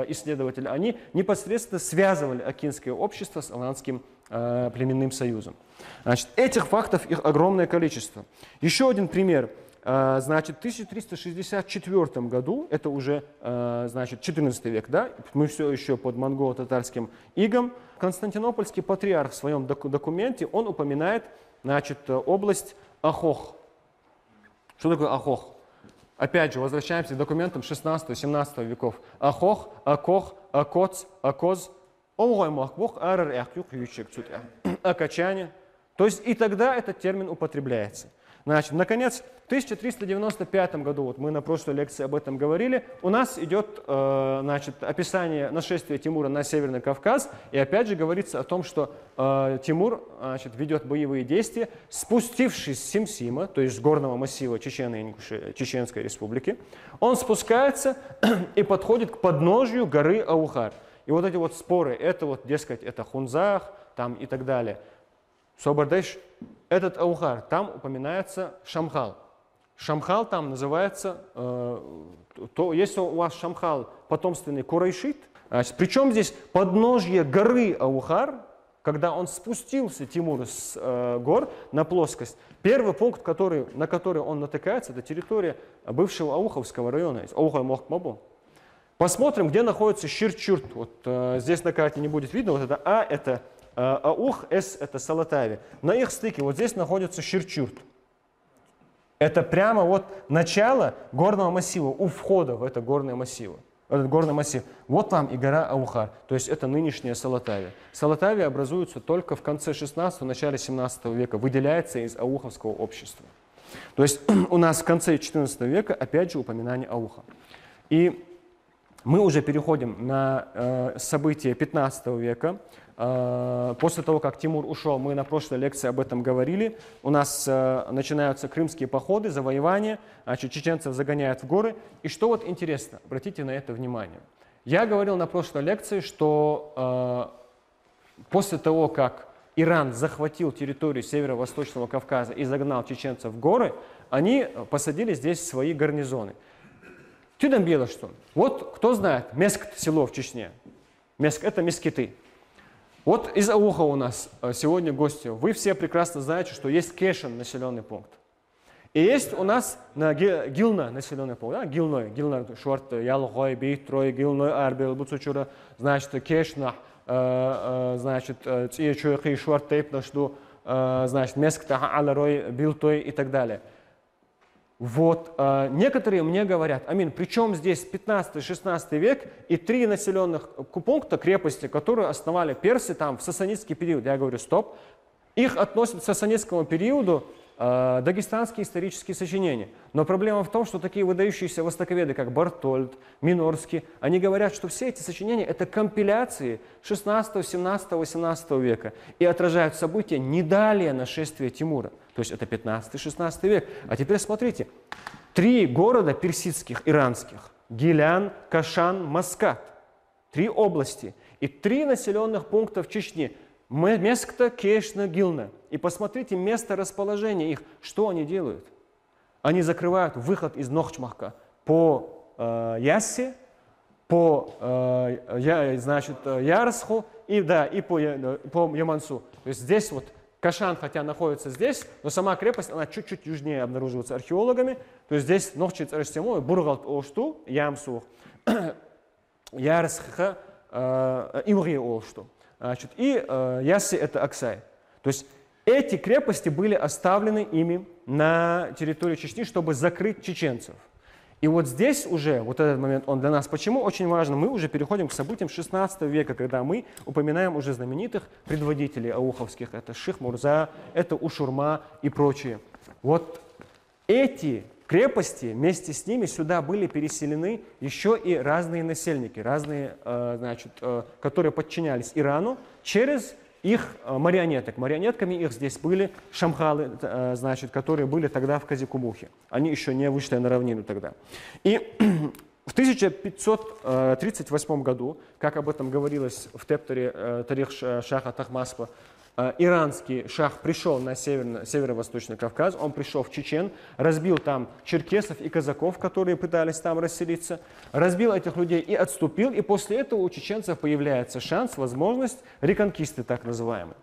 исследователь, они непосредственно связывали акинское общество с аланским племенным союзом. Значит, этих фактов их огромное количество. Еще один пример. Значит, в 1364 году, это уже, значит, 14 век, да, мы все еще под монголо-татарским игом, константинопольский патриарх в своем документе, он упоминает, значит, область Ахох. Что такое Ахох? Опять же, возвращаемся к документам 16-17 веков. Ахох, Акох, Акоц, Акоз, Акачане. То есть и тогда этот термин употребляется. Значит, наконец, в 1395 году, вот мы на прошлой лекции об этом говорили, у нас идет значит, описание нашествия Тимура на Северный Кавказ, и опять же говорится о том, что Тимур, значит, ведет боевые действия, спустившись с Симсима, то есть с горного массива Чеченской Республики, он спускается и подходит к подножию горы Аухар. И вот эти вот споры, это вот, дескать, это Хунзах там и так далее. Собардеш, этот Аухар, там упоминается Шамхал. Шамхал там называется, если у вас Шамхал потомственный Курайшит, причем здесь подножье горы Аухар, когда он спустился, Тимур, с гор на плоскость, первый пункт, на который он натыкается, это территория бывшего Ауховского района, Аухай-Мохтмабу. Посмотрим, где находится Ширчурт. Вот здесь на карте не будет видно, вот это А, это Аух, С – это Салатави. На их стыке вот здесь находится Ширчурт. Это прямо вот начало горного массива, у входа в это горное массив. Этот горный массив. Вот там и гора Аухар, то есть это нынешняя Салатави. Салатави образуются только в конце 16-го, начале 17 века, выделяется из ауховского общества. То есть у нас в конце 14 века опять же упоминание Ауха. И мы уже переходим на события 15 века. После того, как Тимур ушел, мы на прошлой лекции об этом говорили, у нас начинаются крымские походы, завоевания, значит, чеченцев загоняют в горы. И что вот интересно, обратите на это внимание. Я говорил на прошлой лекции, что после того, как Иран захватил территорию Северо-Восточного Кавказа и загнал чеченцев в горы, они посадили здесь свои гарнизоны. Тюдам бело что? Вот кто знает, Меск село в Чечне. Меск – это Мескиты. Вот из Ауха у нас сегодня гости. Вы все прекрасно знаете, что есть Кешен населенный пункт. И есть у нас Гилна населенный пункт. Да? Гилной, Шварт, Ялгой, Бейтрой, Гилной, Арбел, Буцучура, значит, Кешна, значит, Циечуэхи, Шварт, Тейпна, что, значит, Меск, Аларой, Билтой и так далее. Вот некоторые мне говорят: Амин, при чем здесь 15-16 век и 3 населенных пункта крепости, которые основали персы там в сасанидский период? Я говорю: стоп, их относят к сасанидскому периоду дагестанские исторические сочинения. Но проблема в том, что такие выдающиеся востоковеды, как Бартольд, Минорский, они говорят, что все эти сочинения – это компиляции 16, 17, 18 века и отражают события не далее нашествия Тимура. То есть это 15-16 век. А теперь смотрите, 3 города персидских, иранских – Гилян, Кашан, Маскат. 3 области и 3 населенных пункта в Чечне – Мескта, Кешна, Гилна. И посмотрите место расположения их. Что они делают? Они закрывают выход из Нохчмахка по Яссе, по Ярсху и по Ямансу. То есть здесь вот Кашан, хотя находится здесь, но сама крепость, она чуть-чуть южнее обнаруживается археологами. То есть здесь Нохчиц Арштему, Бургалт Олшту, Ямсух, Ярсха, Иури Олшту. Значит, и Ясси – это Аксай. То есть эти крепости были оставлены ими на территории Чечни, чтобы закрыть чеченцев. И вот здесь уже, вот этот момент, он для нас почему очень важен? Мы уже переходим к событиям 16 века, когда мы упоминаем уже знаменитых предводителей ауховских. Это Ших Мурза, это Ушурма и прочие. Вот эти крепости, вместе с ними сюда были переселены еще и разные насельники, разные, которые подчинялись Ирану через их марионеток. Марионетками их здесь были шамхалы, которые были тогда в Казикумухе. Они еще не вышли на равнину тогда. И в 1538 году, как об этом говорилось в Тептере Тарих Шаха Тахмаспа, иранский шах пришел на северо-восточный Кавказ, он пришел в Чечен, разбил там черкесов и казаков, которые пытались там расселиться, разбил этих людей и отступил, и после этого у чеченцев появляется шанс, возможность реконкисты так называемой.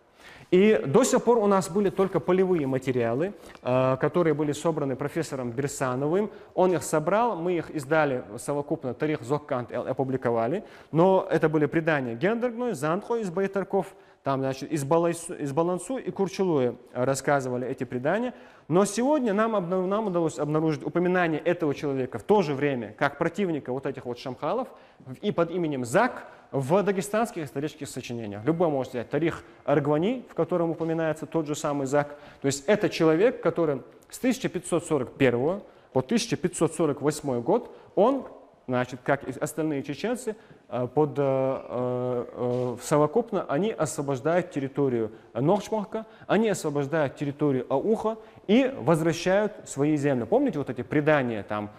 И до сих пор у нас были только полевые материалы, которые были собраны профессором Берсановым. Он их собрал, мы их издали совокупно, Тарих Зоккант опубликовали, но это были предания Гендергной, Зандхой из Байтарков, там, значит, из Балансу и Курчулуя рассказывали эти предания. Но сегодня нам удалось обнаружить упоминание этого человека в то же время, как противника вот этих вот шамхалов, и под именем Зак в дагестанских исторических сочинениях. Любой может взять Тарих Аргвани, в котором упоминается тот же самый Зак. То есть это человек, который с 1541 по 1548 год, он, значит, как и остальные чеченцы, совокупно они освобождают территорию Нохчмахка, они освобождают территорию Ауха и возвращают свои земли. Помните вот эти предания там,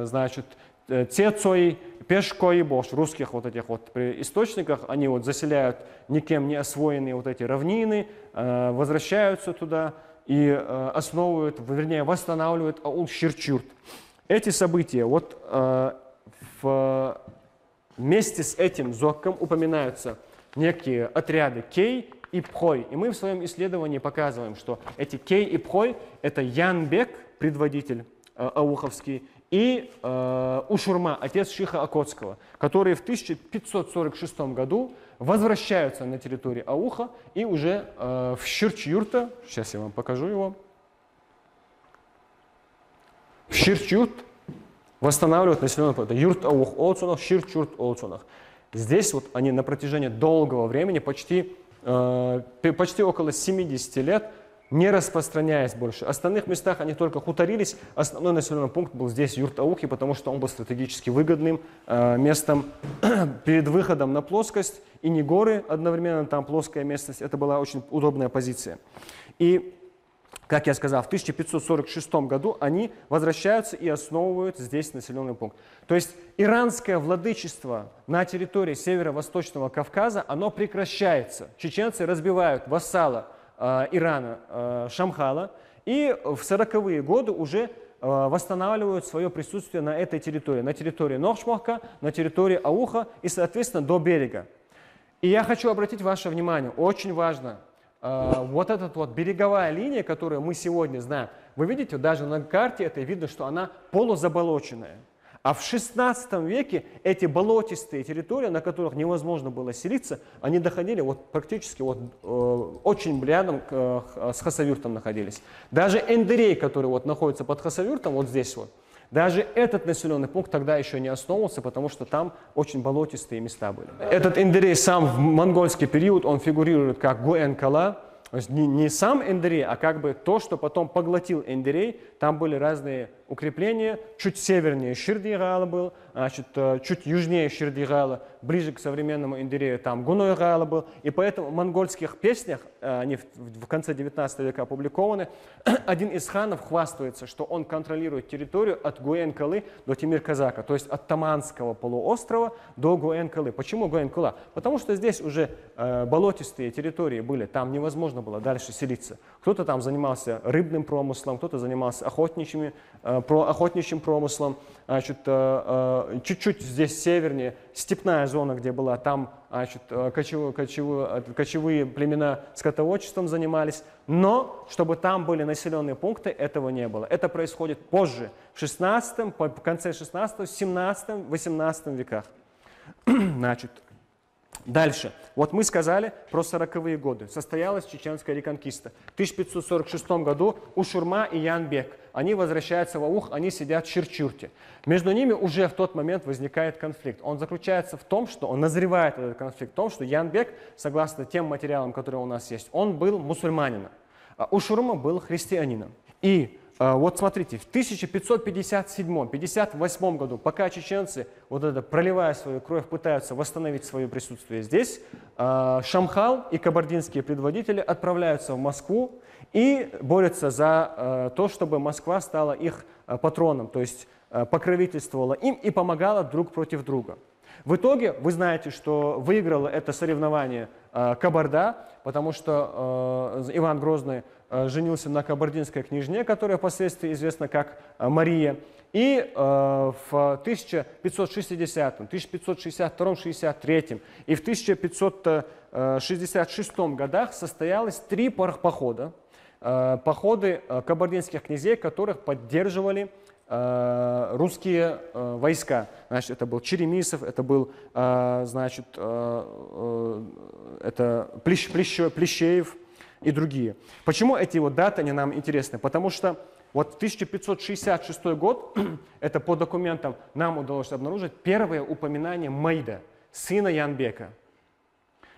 значит, Цецой, Пешкой и Бош, русских вот этих вот источниках, они вот заселяют никем не освоенные вот эти равнины, возвращаются туда и основывают, вернее, восстанавливают Аул-Ширчурт. Эти события вот вместе с этим Зокком упоминаются некие отряды Кей и Пхой. И мы в своем исследовании показываем, что эти Кей и Пхой – это Янбек, предводитель ауховский, и Ушурма, отец Шиха Окотского, которые в 1546 году возвращаются на территорию Ауха и уже в Ширчюрта, сейчас я вам покажу его, в Ширчюрт восстанавливают населенный пункт. Юрт Аух Олцунах, Ширчюрт Олцунах. Здесь вот они на протяжении долгого времени, почти около 70 лет, не распространяясь больше. В остальных местах они только хуторились. Основной населенный пункт был здесь, Юрт-Аухи, потому что он был стратегически выгодным местом перед выходом на плоскость. И не горы одновременно, там плоская местность. Это была очень удобная позиция. И, как я сказал, в 1546 году они возвращаются и основывают здесь населенный пункт. То есть иранское владычество на территории северо-восточного Кавказа, оно прекращается. Чеченцы разбивают вассала Ирана Шамхала и в 40-е годы уже восстанавливают свое присутствие на этой территории, на территории Нохчмахка, на территории Ауха и, соответственно, до берега. И я хочу обратить ваше внимание, очень важно, вот эта вот береговая линия, которую мы сегодня знаем, вы видите, даже на карте это видно, что она полузаболоченная. А в XVI веке эти болотистые территории, на которых невозможно было селиться, они доходили вот практически вот, очень рядом с Хасавюртом находились. Даже Эндерей, который вот находится под Хасавюртом, вот здесь вот, даже этот населенный пункт тогда еще не основывался, потому что там очень болотистые места были. Этот Эндерей сам в монгольский период, он фигурирует как Гуэн-Кала. То есть не сам Эндерей, а как бы то, что потом поглотил Эндерей. Там были разные укрепления. Чуть севернее Ширдигала был, значит, чуть южнее Ширдигала, ближе к современному Эндерею, там Гунойгала был. И поэтому в монгольских песнях, они в конце 19 века опубликованы, один из ханов хвастается, что он контролирует территорию от Гуэн-Калы до Тимир-Казака, то есть от Таманского полуострова до Гуэн-Калы. Почему Гуэн-Кала? Потому что здесь уже болотистые территории были, там невозможно было дальше селиться. Кто-то там занимался рыбным промыслом, кто-то занимался охотничьим промыслом. Чуть-чуть здесь севернее, степная зона, где была, там кочевые племена скотоводчеством занимались. Но, чтобы там были населенные пункты, этого не было. Это происходит позже, в 16-м, в конце 16-го, 17-м, 18 веках. Значит, дальше. Вот мы сказали про 40-е годы. Состоялась чеченская реконкиста. В 1546 году Ушурма и Янбек, они возвращаются в Аух, они сидят в Ширчурте. Между ними уже в тот момент возникает конфликт. Он заключается в том, что он назревает этот конфликт, в том, что Янбек, согласно тем материалам, которые у нас есть, он был мусульманином, а Ушурма был христианином. И вот смотрите, в 1557-58 году, пока чеченцы, вот это, проливая свою кровь, пытаются восстановить свое присутствие здесь, Шамхал и кабардинские предводители отправляются в Москву и борются за то, чтобы Москва стала их патроном, то есть покровительствовала им и помогала друг против друга. В итоге вы знаете, что выиграло это соревнование Кабарда, потому что Иван Грозный женился на кабардинской княжне, которая впоследствии известна как Мария. И в 1560, 1562, 63 и в 1566 годах состоялось 3 похода. Походы кабардинских князей, которых поддерживали русские войска. Значит, это был Черемисов, это был, значит, это Плещеев и другие. Почему эти вот даты они нам интересны? Потому что вот 1566 год, это по документам нам удалось обнаружить первое упоминание Майда, сына Янбека.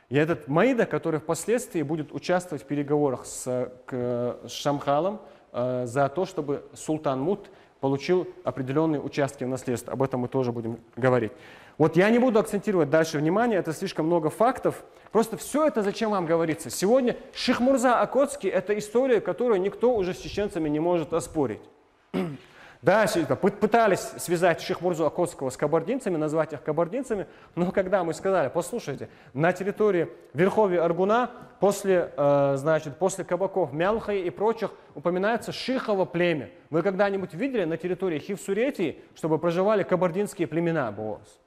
И этот Майда, который впоследствии будет участвовать в переговорах с Шамхалом за то, чтобы султан Мут получил определенные участки в наследстве. Об этом мы тоже будем говорить. Вот я не буду акцентировать дальше внимание, это слишком много фактов. Просто все это зачем вам говорится? Сегодня Шихмурза Окотский – это история, которую никто уже с чеченцами не может оспорить. Да, пытались связать Шихмурзу Окотского с кабардинцами, назвать их кабардинцами, но когда мы сказали, послушайте, на территории Верховья Аргуна после кабаков Мялхай и прочих упоминается Шихово племя. Вы когда-нибудь видели на территории Хивсуретии, чтобы проживали кабардинские племена Боос?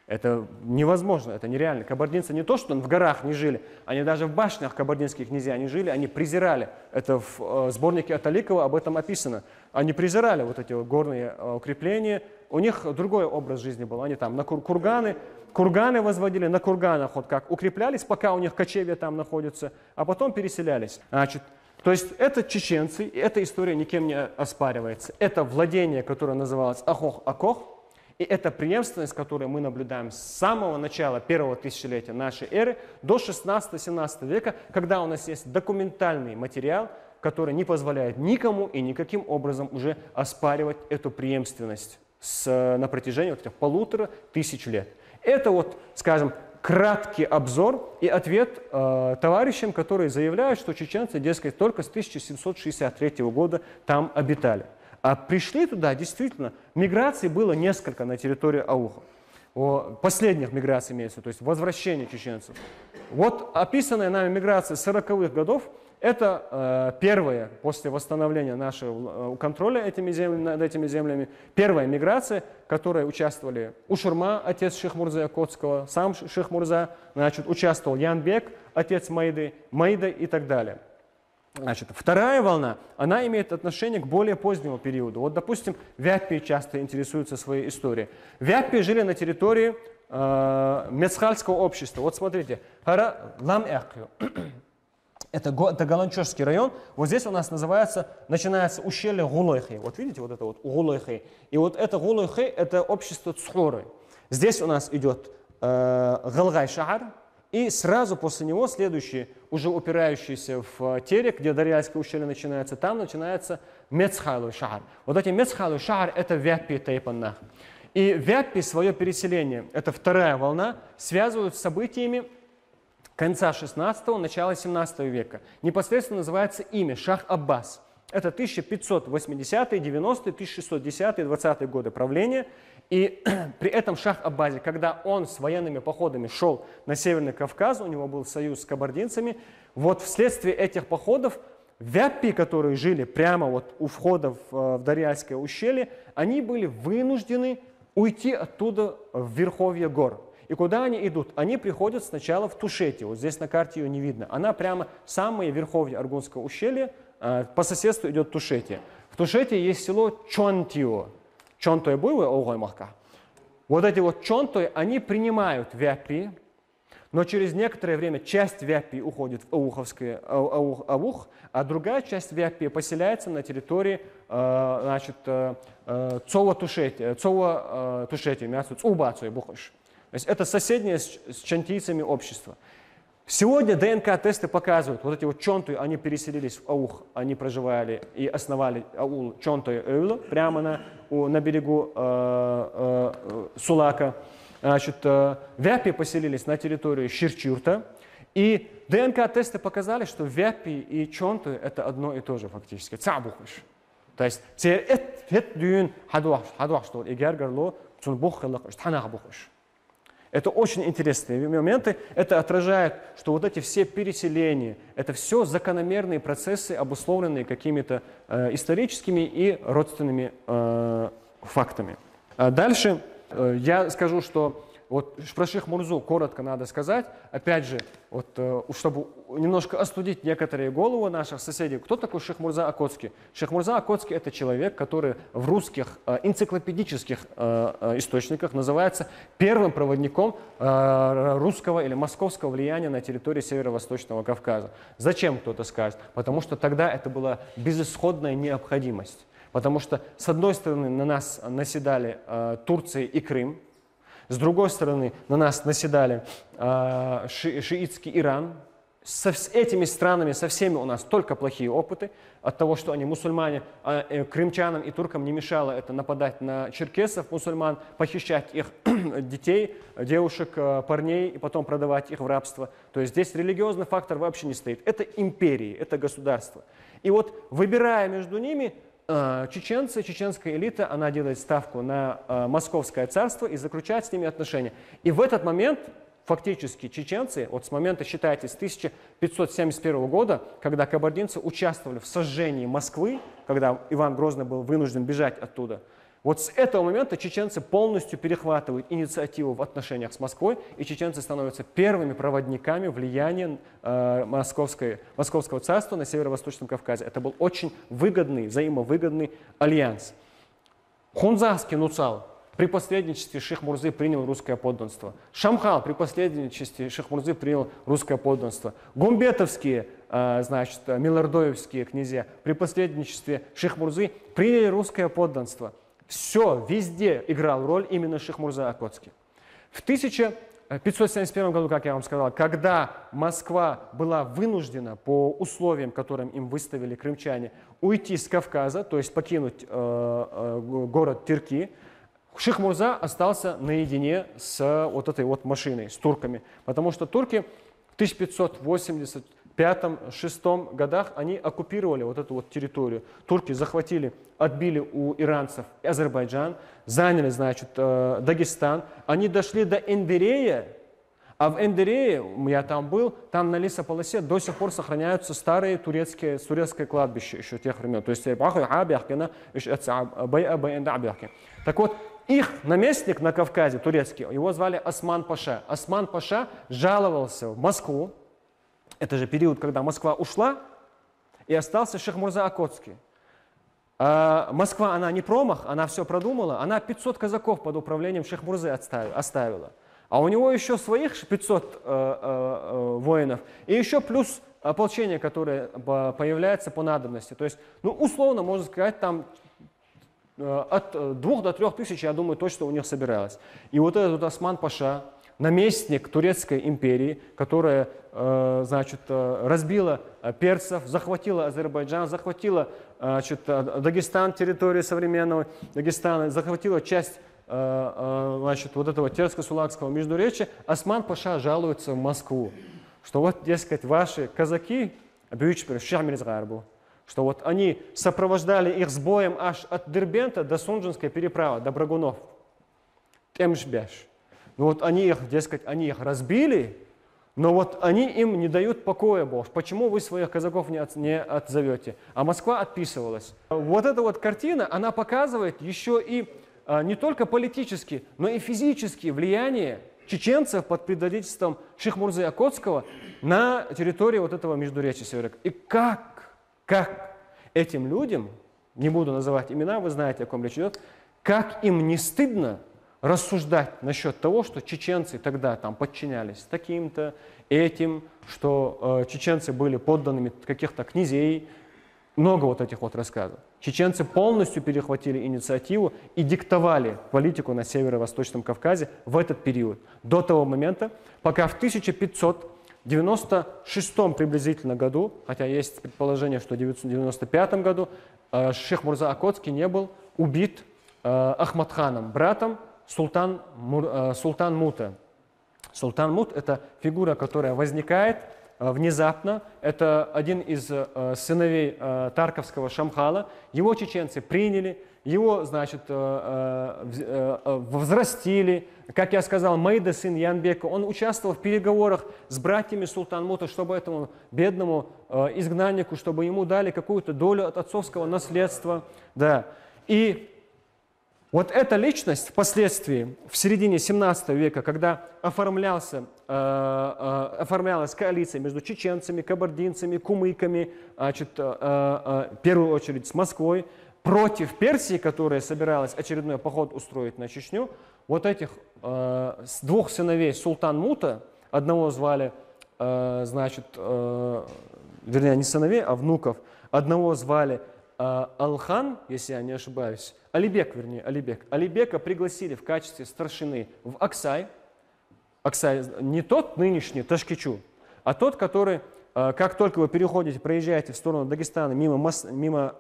Это невозможно, это нереально. Кабардинцы не то, что в горах не жили, они даже в башнях кабардинских князей не жили, они презирали. Это в сборнике Аталикова об этом описано. Они презирали вот эти горные укрепления. У них другой образ жизни был. Они там на курганы возводили, на курганах вот как укреплялись, пока у них кочевья там находятся, а потом переселялись. Значит, то есть это чеченцы, и эта история никем не оспаривается. Это владение, которое называлось Ахох-Акох. И это преемственность, которую мы наблюдаем с самого начала первого тысячелетия нашей эры до 16-17 века, когда у нас есть документальный материал, который не позволяет никому и никаким образом уже оспаривать эту преемственность на протяжении вот этих 1500 лет. Это вот, скажем, краткий обзор и ответ товарищам, которые заявляют, что чеченцы, дескать, только с 1763 года там обитали. А пришли туда, действительно, миграций было несколько на территории Ауха. Последних миграций имеется, то есть возвращение чеченцев. Вот описанная нами миграция 40-х годов, это первая, после восстановления нашего контроля над этими землями, первая миграция, в которой участвовали Ушурма, отец Шихмурзы Окотского, сам Шихмурза, значит, участвовал Янбек, отец Майда и так далее. Значит, вторая волна, она имеет отношение к более позднему периоду. Вот, допустим, вяппи часто интересуются своей историей. Вяппи жили на территории Мецхальского общества. Вот смотрите, это Галанчошский район. Вот здесь у нас начинается ущелье Гулойхи. Вот видите, вот это вот Гулойхи. И вот это Гулойхи, это общество Цхуры. Здесь у нас идет Галгай-Шахар. И сразу после него следующий, уже упирающийся в Терек, где Дарьяльское ущелье начинается, там начинается Мецхайлу-Шахар. Вот эти Мецхайлу-Шахар – это Вяппи Тайпаннах. И Вяппи свое переселение, это вторая волна, связывают с событиями конца 16-го, начала 17 века. Непосредственно называется имя Шах Аббас. Это 1580-е, 90-е, 1610-е, 20-е годы правления. И при этом Шах Аббазе, когда он с военными походами шел на Северный Кавказ, у него был союз с кабардинцами, вот вследствие этих походов вяппи, которые жили прямо вот у входа в Дарьяльское ущелье, они были вынуждены уйти оттуда в верховье гор. И куда они идут? Они приходят сначала в Тушети. Вот здесь на карте ее не видно. Она прямо самое верховье Аргунского ущелья. По соседству идет Тушети. В Тушети есть село Чонтио. Чонтоя было, Огоймахка. Вот эти вот Чонтои, они принимают вяппи, но через некоторое время часть вяппи уходит в Ауховское Аух, а другая часть вяппи поселяется на территории Цова Тушети, мясо Цубацу Бухош. То есть это соседнее с чантийцами общество. Сегодня ДНК-тесты показывают, вот эти вот чонты, они переселились в Аух, они проживали и основали аул Чонтой Эйла прямо на берегу Сулака. Значит, вяппи поселились на территории Ширчурта, и ДНК-тесты показали, что вяппи и чонты это одно и то же фактически. Цабухыш. То есть это очень интересные моменты. Это отражает, что вот эти все переселения, это все закономерные процессы, обусловленные какими-то историческими и родственными фактами. Дальше я скажу, что вот про Шейх Мурзу коротко надо сказать. Опять же, вот, чтобы немножко остудить некоторые головы наших соседей. Кто такой Шейх Мурза Окотский? Шейх Мурза Окотский – это человек, который в русских энциклопедических источниках называется первым проводником русского или московского влияния на территории Северо-Восточного Кавказа. Зачем кто-то скажет? Потому что тогда это была безысходная необходимость. Потому что, с одной стороны, на нас наседали Турция и Крым, с другой стороны, на нас наседали шиитский Иран. С этими странами, со всеми у нас только плохие опыты. От того, что они мусульмане, крымчанам и туркам не мешало это нападать на черкесов, мусульман, похищать их детей, девушек, парней и потом продавать их в рабство. То есть здесь религиозный фактор вообще не стоит. Это империи, это государство. И вот выбирая между ними, чеченцы, чеченская элита, она делает ставку на Московское царство и заключает с ними отношения. И в этот момент фактически чеченцы, вот с момента, считайте, с 1571 года, когда кабардинцы участвовали в сожжении Москвы, когда Иван Грозный был вынужден бежать оттуда, вот с этого момента чеченцы полностью перехватывают инициативу в отношениях с Москвой, и чеченцы становятся первыми проводниками влияния Московского царства на Северо-Восточном Кавказе. Это был очень выгодный, взаимовыгодный альянс. Хунзарский Нуцал при посредничестве Шейх Мурзы принял русское подданство. Шамхал при посредничестве Шейх Мурзы принял русское подданство. Гумбетовские, Милордоевские князья при посредничестве Шейх Мурзы приняли русское подданство. Все, везде играл роль именно Шейх Мурза Окотский. В 1571 году, как я вам сказал, когда Москва была вынуждена по условиям, которым им выставили крымчане, уйти с Кавказа, то есть покинуть город Терки, Шейх Мурза остался наедине с вот этой вот машиной, с турками. Потому что турки в 1585-6 годах они оккупировали вот эту вот территорию. Турки захватили, отбили у иранцев Азербайджан, заняли, значит, Дагестан. Они дошли до Эндерея, а в Эндерее, я там был, там на лесополосе до сих пор сохраняются старые турецкое кладбище еще тех времен. То есть, так вот, их наместник на Кавказе, турецкий, его звали Осман Паша. Осман Паша жаловался в Москву. Это же период, когда Москва ушла, и остался Шейх Мурза Окотский. А Москва, она не промах, она все продумала, она 500 казаков под управлением Шейх Мурзы оставила. А у него еще своих 500 воинов, и еще плюс ополчение, которое появляется по надобности. То есть, ну, условно, можно сказать, там от 2 до 3 тысяч, я думаю, точно у них собиралось. И вот этот Осман-паша, наместник Турецкой империи, которая, значит, разбила персов, захватила Азербайджан, захватила, значит, Дагестан, территорию современного Дагестана, захватила часть, значит, вот этого Терско-Сулакского междуречия, Осман-паша жалуется в Москву, что вот, дескать, ваши казаки, что вот они сопровождали их с боем аж от Дербента до Сунжинской переправы, до Брагунов, Темшбеш. Ну вот они их, дескать, они их разбили, но вот они им не дают покоя, Бог. Почему вы своих казаков не отзовете? А Москва отписывалась. Вот эта вот картина, она показывает еще и не только политически, но и физически влияние чеченцев под предводительством Шейх Мурзы Окотского на территории вот этого междуречия Севера. И как этим людям, не буду называть имена, вы знаете, о ком речь идет, как им не стыдно рассуждать насчет того, что чеченцы тогда там подчинялись таким-то, этим, что чеченцы были подданными каких-то князей, много вот этих вот рассказов. Чеченцы полностью перехватили инициативу и диктовали политику на Северо-Восточном Кавказе в этот период, до того момента, пока в 1596 приблизительно году, хотя есть предположение, что в 995 году, Шейх Мурза Окотский не был убит Ахмадханом, братом Султан Мута. Султан Мут – это фигура, которая возникает внезапно. Это один из сыновей Тарковского Шамхала. Его чеченцы приняли, его, значит, взрастили. Как я сказал, Майда, сын Янбека, он участвовал в переговорах с братьями Султан Мута, чтобы этому бедному изгнаннику, чтобы ему дали какую-то долю от отцовского наследства. Да. И вот эта личность впоследствии, в середине 17 века, когда оформлялась коалиция между чеченцами, кабардинцами, кумыками, значит, в первую очередь с Москвой, против Персии, которая собиралась очередной поход устроить на Чечню, вот этих двух сыновей Султан Мута, одного звали, значит, вернее, не сыновей, а внуков, одного звали Алхан, если я не ошибаюсь, Алибек, вернее, Алибек. Алибека пригласили в качестве старшины в Аксай. Аксай не тот нынешний Ташкичу, а тот, который, как только вы переходите, проезжаете в сторону Дагестана, мимо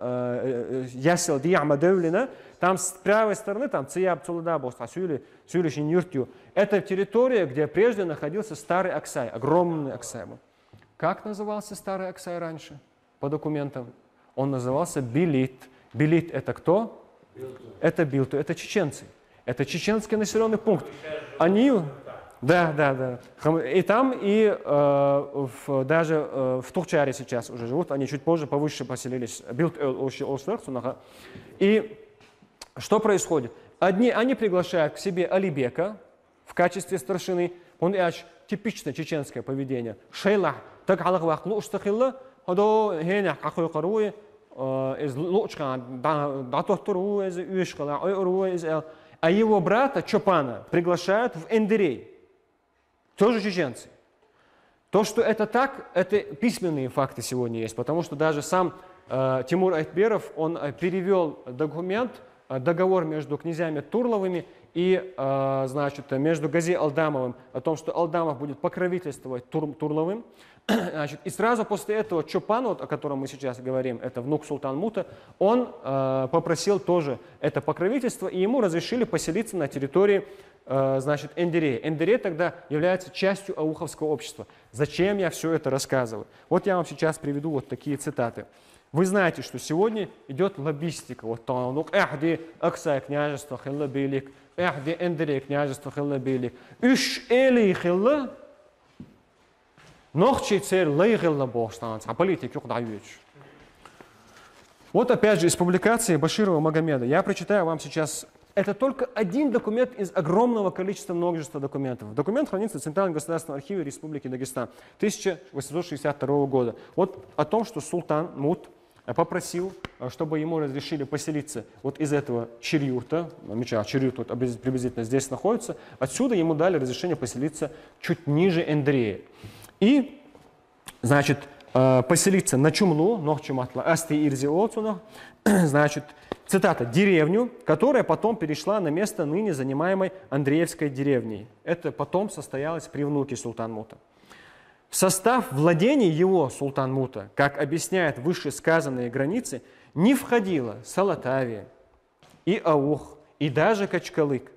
Ясел Диямадевлина, там с правой стороны, там Цияб Цулудабос, Сюлишин Юртю, это территория, где прежде находился старый Аксай, огромный Аксай. Как назывался старый Аксай раньше по документам? Он назывался Билит. Билит – это кто? Это Билту, это чеченцы. Это чеченский населенный пункт. Они, да. И там, и даже в Тухчаре сейчас уже живут. Они чуть позже, повыше поселились. И что происходит? Они приглашают к себе Алибека в качестве старшины. Он типичное чеченское поведение. Шейлах, так а его брата Чопана приглашают в Эндерей, тоже чеченцы. То, что это так, это письменные факты сегодня есть, потому что даже сам Тимур Айтберов, он перевел договор между князьями Турловыми и, значит, между Гази Алдамовым о том, что Алдамов будет покровительствовать Турловым. Значит, и сразу после этого Чопан, вот, о котором мы сейчас говорим, это внук Султан Мута, он попросил тоже это покровительство, и ему разрешили поселиться на территории, значит, Эндерея. Эндерей тогда является частью ауховского общества. Зачем я все это рассказываю? Вот я вам сейчас приведу вот такие цитаты. Вы знаете, что сегодня идет лоббистика. Вот эхди Аксай княжество хиллабилик, эхди Эндерей княжество хиллабилик. Үш эли хилла, нохчи цель лейгилла богстанц, а политик юх дающий. Вот опять же из публикации Баширова Магомеда. Я прочитаю вам сейчас Это только один документ из огромного количества множества документов. Документ хранится в Центральном государственном архиве Республики Дагестан 1862 года. Вот о том, что султан Мут попросил, чтобы ему разрешили поселиться вот из этого чирюрта, чирюрт вот приблизительно здесь находится, отсюда ему дали разрешение поселиться чуть ниже Эндрея. И, значит, поселиться на Чумлу, Нохчуматла, Асти Ирзи Олцунах, значит, цитата, деревню, которая потом перешла на место ныне занимаемой Андреевской деревней. Это потом состоялось при внуке Султан Мута. В состав владений его, Султан Мута, как объясняют вышесказанные границы, не входило Салатавия, и Аух, и даже Качкалык.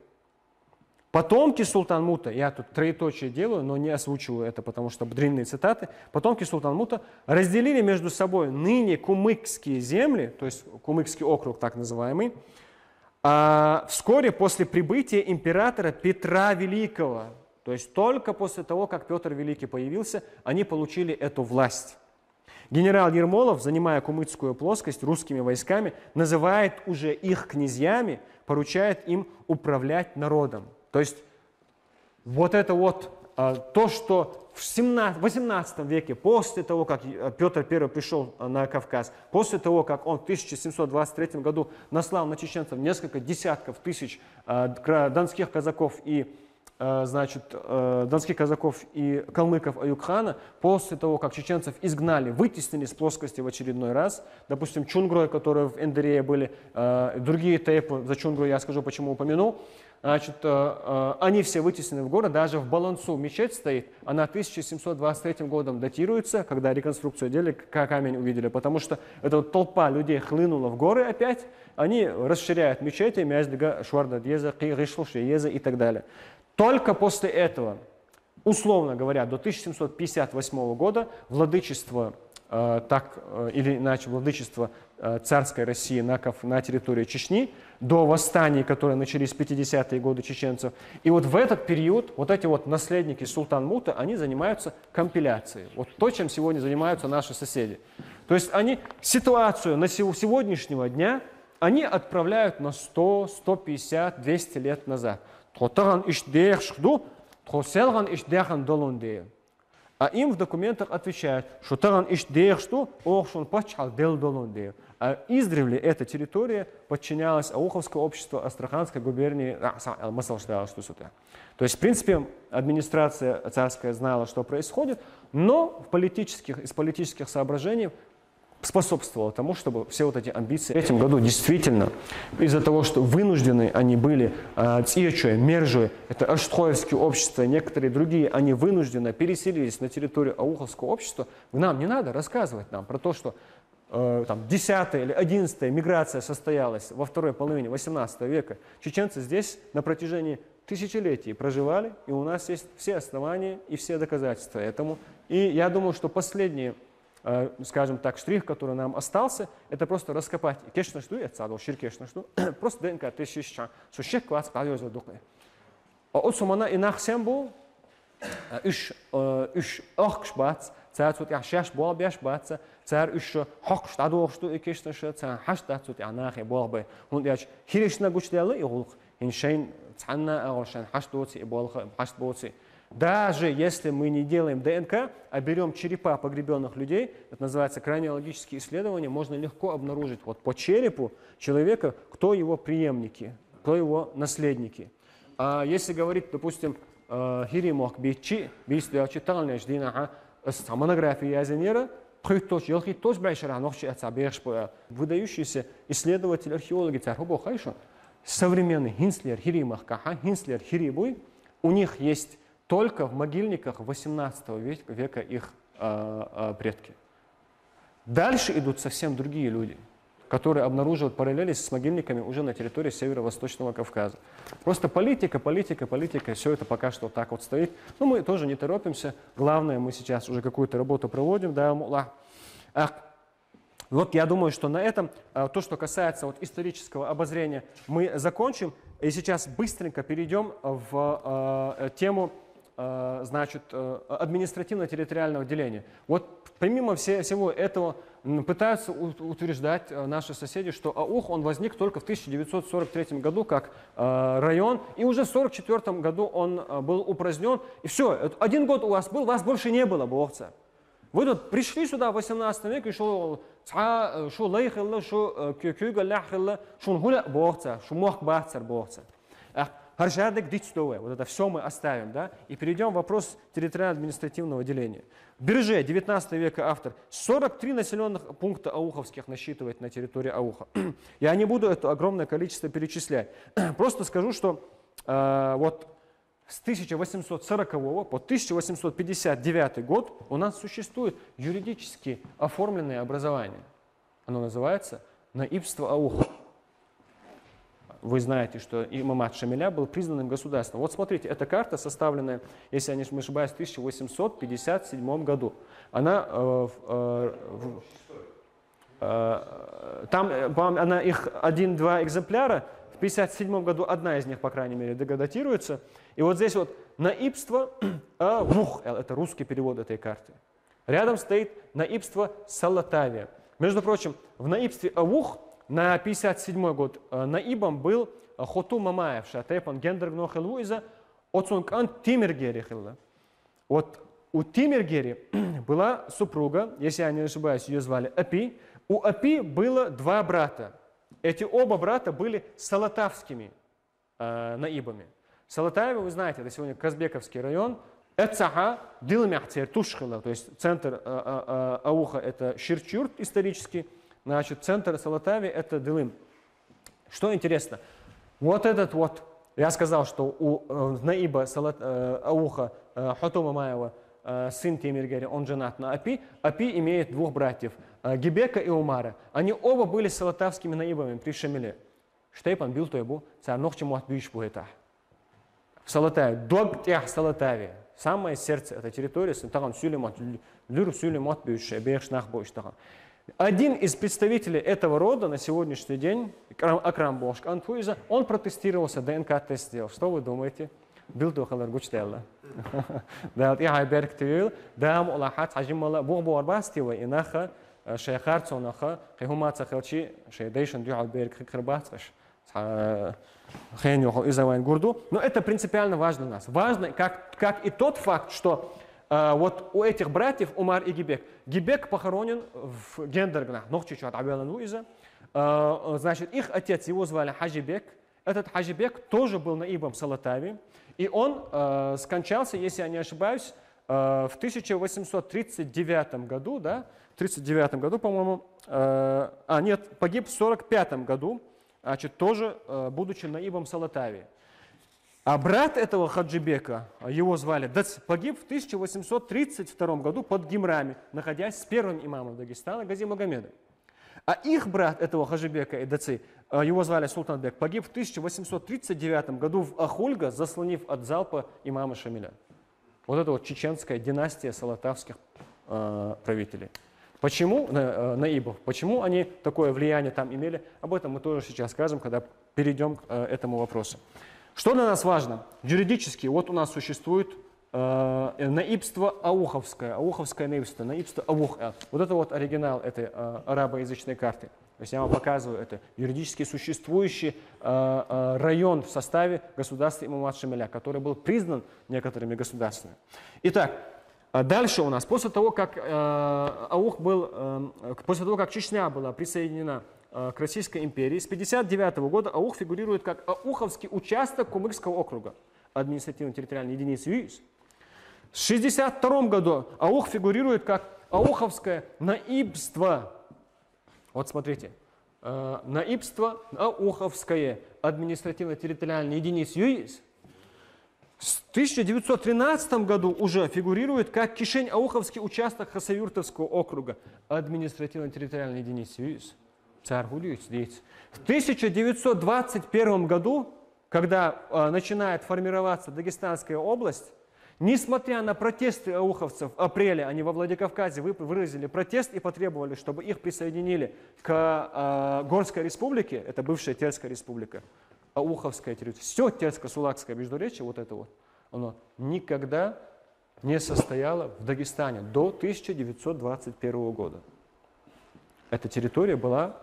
Потомки Султан Мута, я тут троеточие делаю, но не озвучиваю это, потому что длинные цитаты, потомки Султан Мута разделили между собой ныне кумыкские земли, то есть Кумыкский округ так называемый, вскоре после прибытия императора Петра Великого. То есть только после того, как Петр Великий появился, они получили эту власть. Генерал Ермолов, занимая кумыкскую плоскость русскими войсками, называет уже их князьями, поручает им управлять народом. То есть вот это вот то, что в 18 веке, после того, как Петр I пришел на Кавказ, после того, как он в 1723 году наслал на чеченцев несколько десятков тысяч донских казаков и донских казаков и калмыков Аюбхана, после того, как чеченцев изгнали, вытеснили с плоскости в очередной раз, допустим, Чунгрой, которые в Эндерее были, другие тейпы, за Чунгрой я скажу, почему упомянул, значит, они все вытеснены в город, даже в Балансу мечеть стоит, она 1723 годом датируется, когда реконструкцию делали, камень увидели, потому что эта вот толпа людей хлынула в горы опять, они расширяют мечети, Мяздыга, Шварда, Дьеза, Ришлуши, Еза и так далее. Только после этого, условно говоря, до 1758 года владычество, или иначе владычество царской России на территории Чечни, до восстаний, которые начались в 50-е годы чеченцев. И вот в этот период вот эти вот наследники Султан Мута, они занимаются компиляцией. Вот то, чем сегодня занимаются наши соседи. То есть они ситуацию на сегодняшнего дня они отправляют на 100, 150, 200 лет назад. А им в документах отвечают, что издревле эта территория подчинялась Ауховское общество Астраханской губернии. То есть, в принципе, администрация царская знала, что происходит, но из политических соображений способствовало тому, чтобы все вот эти амбиции в этом году действительно, из-за того, что вынуждены они были, Цьечуэ, Мержуэ, это Аштхоевские общества, некоторые другие, они вынужденно переселились на территорию Ауховского общества, нам не надо рассказывать нам про то, что там 10-я или 11-я миграция состоялась во второй половине 18 века. Чеченцы здесь на протяжении тысячелетий проживали, и у нас есть все основания и все доказательства этому. И я думаю, что последний, скажем так, штрих, который нам остался, это просто раскопать кешнашту, просто ДНК тысяча, сущек класс палёза дукы. От сумана и нахсембу, үш ахшбац, царь тут я шаш бол бяш баца, царь үш хакштаду что и кешнаша, царь хашта тут я нахе бол бы, он я хиришна гучлялы и гулх, иншейн цанна агошан хаштоци и бол хаштбоци. Даже если мы не делаем ДНК, а берем черепа погребенных людей, это называется крайнеологические исследования, можно легко обнаружить вот по черепу человека, кто его преемники, кто его наследники. А если говорить, допустим, Хиримох Бичи, монография Язенера, выдающийся исследователь, археологи, современный Хинслер, Хиримах Каха, Хинслер, Хирибуй, у них есть только в могильниках 18 века их предки. Дальше идут совсем другие люди, которые обнаруживают параллели с могильниками уже на территории Северо-Восточного Кавказа. Просто политика, все это пока что так вот стоит. Но мы тоже не торопимся. Главное, мы сейчас уже какую-то работу проводим. Да, вот я думаю, что на этом то, что касается вот исторического обозрения, мы закончим. И сейчас быстренько перейдем в тему, значит, административно-территориального деления. Вот помимо всего этого Пытаются утверждать наши соседи, что Аух он возник только в 1943 году как район, и уже в 1944 году он был упразднен. И все, 1 год у вас был, вас больше не было, Богца. Вы тут пришли сюда в 18 веке, и что лайхилла, что кюкюгалляхилла, что гуля Богца, что мох бахцар Богца. Харжадек дичтовое. Вот это все мы оставим, да, и перейдем к вопросу территориально-административного деления. В Бирже 19 века автор 43 населенных пункта ауховских насчитывает на территории Ауха. Я не буду это огромное количество перечислять. Просто скажу, что вот с 1840 по 1859 год у нас существует юридически оформленное образование. Оно называется наибство Ауха. Вы знаете, что имамат Шамиля был признанным государством. Вот смотрите, эта карта, составленная, если я не ошибаюсь, в 1857 году. Она, она их 1-2 экземпляра, в 1957 году одна из них, по крайней мере, датируется. И вот здесь вот наибство Аух, это русский перевод этой карты. Рядом стоит наибство Салатавия. Между прочим, в наибстве Аух на 1957 год наибом был Хоту Мамаев, шатепан Гендергнохел Луиза, Оцункан Тимиргерихилла. Вот у Тимиргери была супруга, если я не ошибаюсь, ее звали Апи. У Апи было 2 брата. Эти оба брата были салатавскими наибами. Салатаева, вы знаете, это сегодня Казбековский район. Эцаха Дилмяхтер Тушхила, то есть центр Ауха это Ширчурт исторический. Значит, центр Салатави – это Дылым. Что интересно, вот этот вот, я сказал, что у наиба Ауха Хоту Мамаева сын Тимиргери, он женат на Апи. Апи имеет 2 братьев, Гибека и Умара. Они оба были салатавскими наибами при Шамиле. Штейпан бил то ебу, царь ногче муат бьющ буэта. В Салатаве, Догтях Салатаве, самое сердце этой территории, Сантаган Сюлемат, Люр Сюлемат бьющ, Бейшнах Бойштаган. Один из представителей этого рода на сегодняшний день, Акрам Бошк Антуиза, он протестировался, ДНК-тест сделал. Что вы думаете? Билду Халаргучтелла. Да, вот я берег твил, дам улахат, хажимала, бухбу арбастива, инаха, шейхарцонаха, хихумаца хелчи, шейдейшн дюал берег хикрбацаш, хенюхал изавайн гурду. Но это принципиально важно для нас. Важно, как и тот факт, что вот у этих братьев Умар и Гибек. Гибек похоронен в Гендергнах, Нохчичуат Абелан Луиза. Значит, их отец, его звали Хаджибек. Этот Хаджибек тоже был наибом Салатави. И он скончался, если я не ошибаюсь, в 1839 году, да? В 1939 году, по-моему. Нет, погиб в 1945 году, значит, тоже будучи наибом Салатави. А брат этого Хаджибека, его звали Дац, погиб в 1832 году под Гимрами, находясь с первым имамом Дагестана Гази Магомеда. А их брат этого Хаджибека и Даци, его звали Султанбек, погиб в 1839 году в Ахульга, заслонив от залпа имама Шамиля. Вот это вот чеченская династия салатавских правителей. Почему наибов? Почему они такое влияние там имели? Об этом мы тоже сейчас скажем, когда перейдем к этому вопросу. Что для нас важно? Юридически, вот у нас существует наибство ауховское, ауховское наибство, наибство аух. Вот это вот оригинал этой арабоязычной карты. То есть я вам показываю, это юридически существующий район в составе государства имамат Шамиля, который был признан некоторыми государствами. Итак, дальше у нас, после того, как Чечня была присоединена к Российской империи, с 1959 года Аух фигурирует как Ауховский участок Кумыкского округа, административно-территориальной единицы ЮИС. В 1962 году Аух фигурирует как Ауховское наибство. Вот смотрите, наибство Ауховское, административно-территориальной единицы ЮИС. В 1913 году уже фигурирует как Кишень-Ауховский участок Хасавюртовского округа, административно-территориальной единицы ЮИС. Царь Гулюич здесь. В 1921 году, когда начинает формироваться Дагестанская область, несмотря на протесты ауховцев в апреле, они во Владикавказе выразили протест и потребовали, чтобы их присоединили к Горской республике, это бывшая Тельская республика, Ауховская территория, все Тельско-Сулакское междуречье, вот это вот, оно никогда не состояло в Дагестане до 1921 года. эта территория была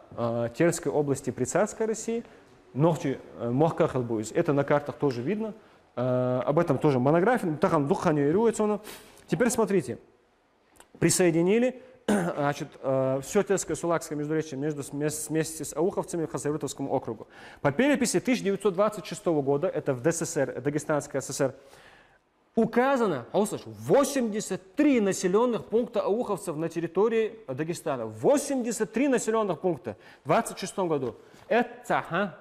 Терской области при царской России, Нохчи Мохкахалбуиз. Это на картах тоже видно. Об этом тоже монография. Теперь смотрите. Присоединили все Терское Сулакское междуречье вместе с ауховцами к Хасавюртовскому округу. По переписи 1926 года, это в ДССР, Дагестанская ССР, указано 83 населенных пункта ауховцев на территории Дагестана. 83 населенных пункта в 1926 году. Это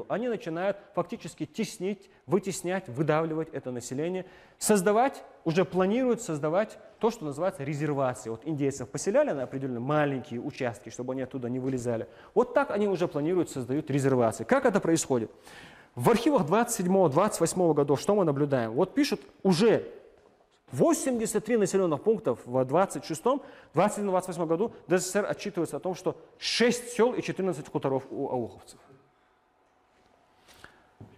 они начинают фактически теснить, вытеснять, выдавливать это население, создавать, уже планируют создавать то, что называется резервацией. Вот индейцев поселяли на определенные маленькие участки, чтобы они оттуда не вылезали. Вот так они уже планируют, создают резервации. Как это происходит? В архивах 27-28 годов что мы наблюдаем? Вот пишут уже 83 населенных пунктов в 26-27-28 году ДССР отчитывается о том, что 6 сел и 14 хуторов у ауховцев.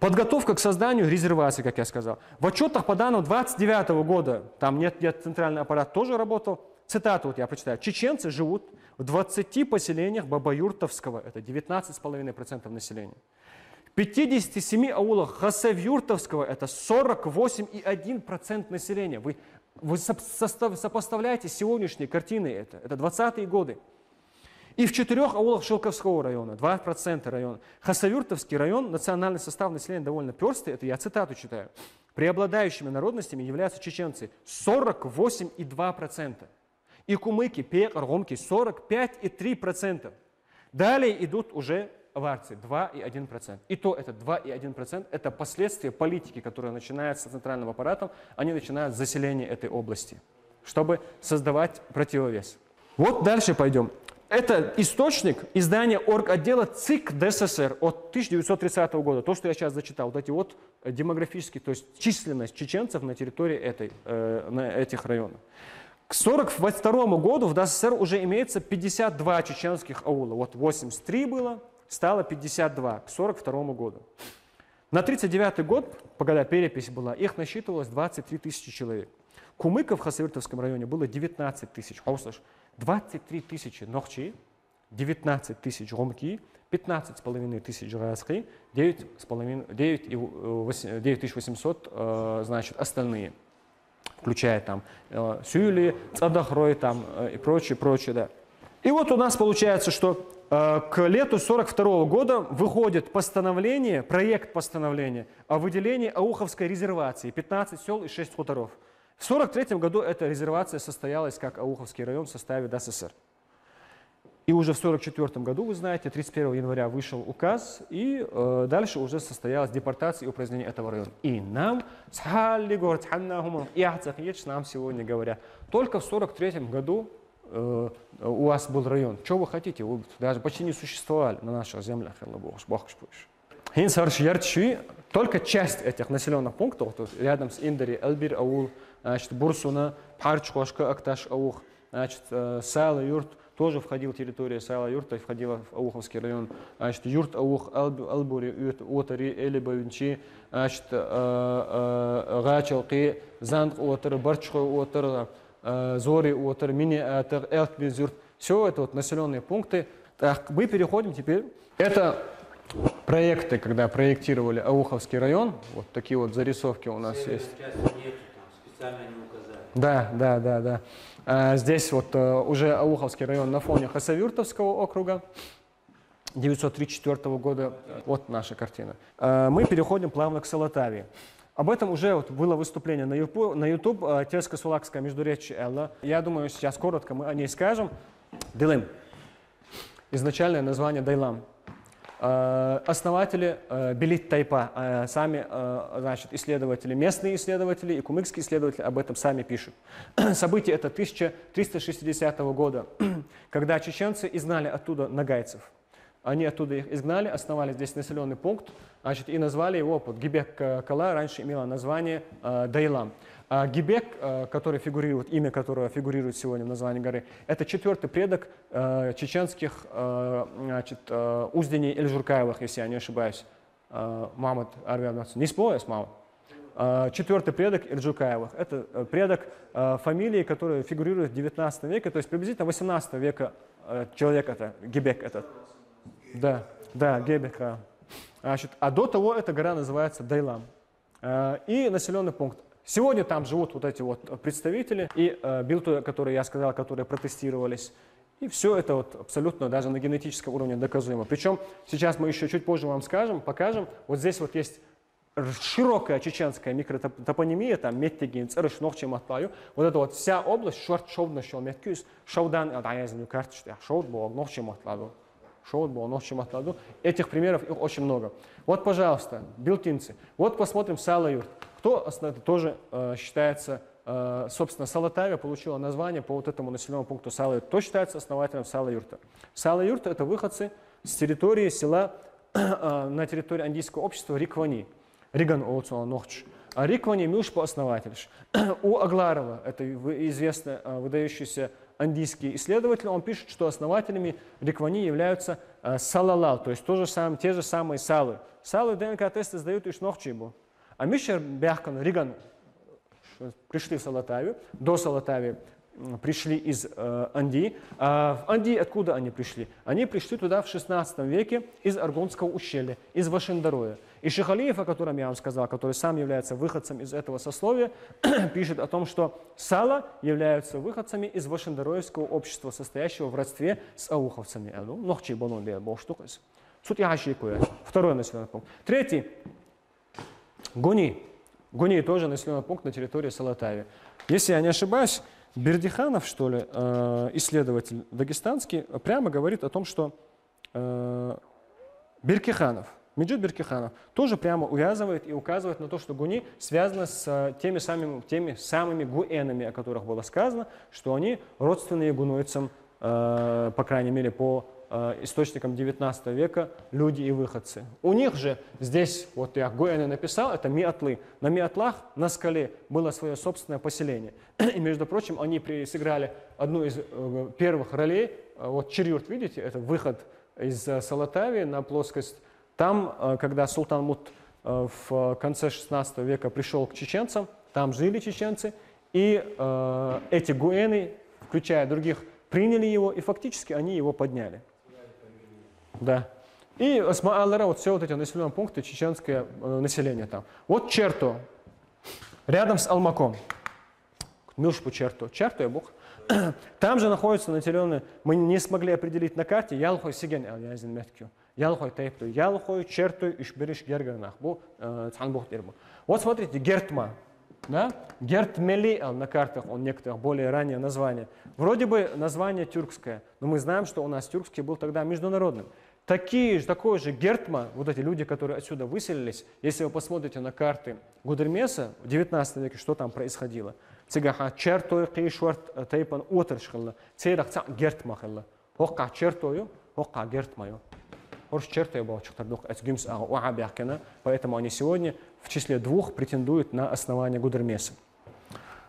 Подготовка к созданию резервации, как я сказал. В отчетах по данным 29 года, там нет, центральный аппарат тоже работал, цитату вот я прочитаю. Чеченцы живут в 20 поселениях Бабаюртовского, это 19,5% населения. В 57 аулах Хасавюртовского, это 48,1% населения. Вы сопоставляете сегодняшние картины, это 20-е годы. И в 4 аулах Шелковского района, 2% района. Хасавюртовский район, национальный состав населения довольно перстый, это я цитату читаю. Преобладающими народностями являются чеченцы 48,2%. И кумыки, пекаргомки 45,3%. Далее идут уже аварцы 2,1%. И то это 2,1%, это последствия политики, которая начинается с центральным аппаратом, они начинают с заселения этой области, чтобы создавать противовес. Вот дальше пойдем. Это источник издания орготдела ЦИК ДССР от 1930 года. То, что я сейчас зачитал, вот эти вот демографические, то есть численность чеченцев на территории на этих районов. К 1942 году в ДССР уже имеется 52 чеченских аула. Вот 83 было, стало 52 к 1942 году. На 1939 год, когда перепись была, их насчитывалось 23 тысячи человек. Кумыков в Хасавюртовском районе было 19 тысяч. 23 тысячи нохчи, 19 тысяч гомки, 15,5 тысяч городских, 9800 значит, остальные, включая там Сюли, Цадахрой там, и прочее, да. И вот у нас получается, что к лету 1942 года выходит постановление, проект постановления о выделении Ауховской резервации, 15 сел и 6 хуторов. В 1943 году эта резервация состоялась как Ауховский район в составе ДССР. И уже в 1944 году, вы знаете, 31 января вышел указ, и дальше уже состоялась депортация и упразднение этого района. И нам, нам сегодня говорят, только в 1943 году у вас был район. Что вы хотите? Вы даже почти не существовали на наших землях. Только часть этих населенных пунктов, рядом с Индари, Элбир аул, значит, Бурсуна, Парчкошка, Акташ аух, значит, Сайла юрт, тоже входила территория Сайла юрта, входила в Ауховский район, значит, юрт аух, Элбури, Отари, Элибавинчи, значит, Гачалки, Занг Отар, Барчко Отар, Зори Отар, Мини Отар, Элкбизюрт. Все это вот населенные пункты. Так, мы переходим теперь. Это проекты, когда проектировали Ауховский район, вот такие вот зарисовки у нас есть. Да. Здесь вот уже Ауховский район на фоне Хасавюртовского округа 1934 года. Вот наша картина. Мы переходим плавно к Салатавии. Об этом уже вот было выступление на YouTube Терско-Сулакское междуречье Элла. Я думаю, сейчас коротко мы о ней скажем. Дилым. Изначальное название Дайлам. Основатели Белит Тайпа, сами, значит, исследователи, местные исследователи и кумыкские исследователи об этом сами пишут. Событие это 1360 года, когда чеченцы изгнали оттуда нагайцев. Они оттуда их изгнали, основали здесь населенный пункт, значит, и назвали его под Гибек-Кала, раньше имело название Дайлам. Гибек, который фигурирует, имя которого фигурирует сегодня в названии горы, это 4-й предок чеченских, значит, узденей Эльжуркаевых, если я не ошибаюсь. Мамад Арвиадович. Не спояс, мама? четвертый предок Ирджукаевых. Это предок фамилии, которая фигурирует в 19 веке, то есть приблизительно 18 века человек это, Гебек этот. Да, Гебек. Значит, а до того эта гора называется Дайлам. И населенный пункт. Сегодня там живут вот эти вот представители и билты, которые я сказал, которые протестировались. И все это вот абсолютно даже на генетическом уровне доказуемо. Причем сейчас мы еще чуть позже вам покажем. Вот здесь вот есть широкая чеченская микротопонимия, там Меттегин, Церыш, Нохчи, Матлаю. Вот эта вот вся область, Шовдна, Меткюс, Шовдан, Аязну карточку, Шовдбо, Нохчи, Матладу. Шовдбо, Нохчи, Матладу. Этих примеров их очень много. Вот, пожалуйста, билтинцы. Вот посмотрим Сала-Юрт. Кто тоже считается, собственно, Салатавия получила название по вот этому населенному пункту Сала-Юрт. Кто считается основателем Сала-Юрта? Сала-Юрт — это выходцы с территории села на территории андийского общества Риквани. Риган Олцуа Нохч. А Риквани Мюшпо основатель. У Агларова, это известный выдающийся андийский исследователь, он пишет, что основателями Риквани являются Салалал, то есть те же самые Салы. Салы ДНК-тесты сдают иш Нохчибу. А Мишер Бяхкан, Риган пришли в Салатавию, до Салатавии пришли из Андии. А в Андии откуда они пришли? Они пришли туда в 16 веке из Аргонского ущелья, из Вашиндароя. И Шихалиев, о котором я вам сказал, который сам является выходцем из этого сословия, пишет о том, что Сала являются выходцами из Вашиндароевского общества, состоящего в родстве с ауховцами. Второй населенный пункт. Третий. Гуни. Гуни тоже населенный пункт на территории Салатавии. Если я не ошибаюсь, Бердиханов, что ли, исследователь дагестанский, прямо говорит о том, что Беркиханов, Меджид Беркиханов, тоже прямо увязывает и указывает на то, что гуни связаны с теми самыми гуэнами, о которых было сказано, что они родственные гунойцам, по крайней мере, по источникам 19 века, люди и выходцы. У них же здесь, вот я гуэны написал, это миатлы. На миатлах, на скале, было свое собственное поселение. И, между прочим, они сыграли одну из первых ролей. Вот Чирюрт, видите, это выход из Салатавии на плоскость. Там, когда Султан Мут в конце 16 века пришел к чеченцам, там жили чеченцы, и эти гуэны, включая других, приняли его, и фактически они его подняли. Да. И Асмааллара, вот все вот эти населенные пункты, чеченское население там. Вот Черту, рядом с Алмаком. Мюшпу Черту. Черту я бог. Там же находятся населенные, мы не смогли определить на карте, Ялхой Сиген, Ялхой Тайпту, Ялхой Черту, Ишбериш Герганах. Вот смотрите, Гертма. Да? Гертмели на картах, он некоторых более раннее название. Вроде бы название тюркское, но мы знаем, что у нас тюркский был тогда международным. Такой же Гертма, вот эти люди, которые отсюда выселились, если вы посмотрите на карты Гудермеса в 19 веке, что там происходило. Цыгаха чертой кишварт тайпан отршхалла, цейрахца Гертмахалла, хокка чертою, хокка Гертмаю. Поэтому они сегодня в числе двух претендуют на основание Гудермеса.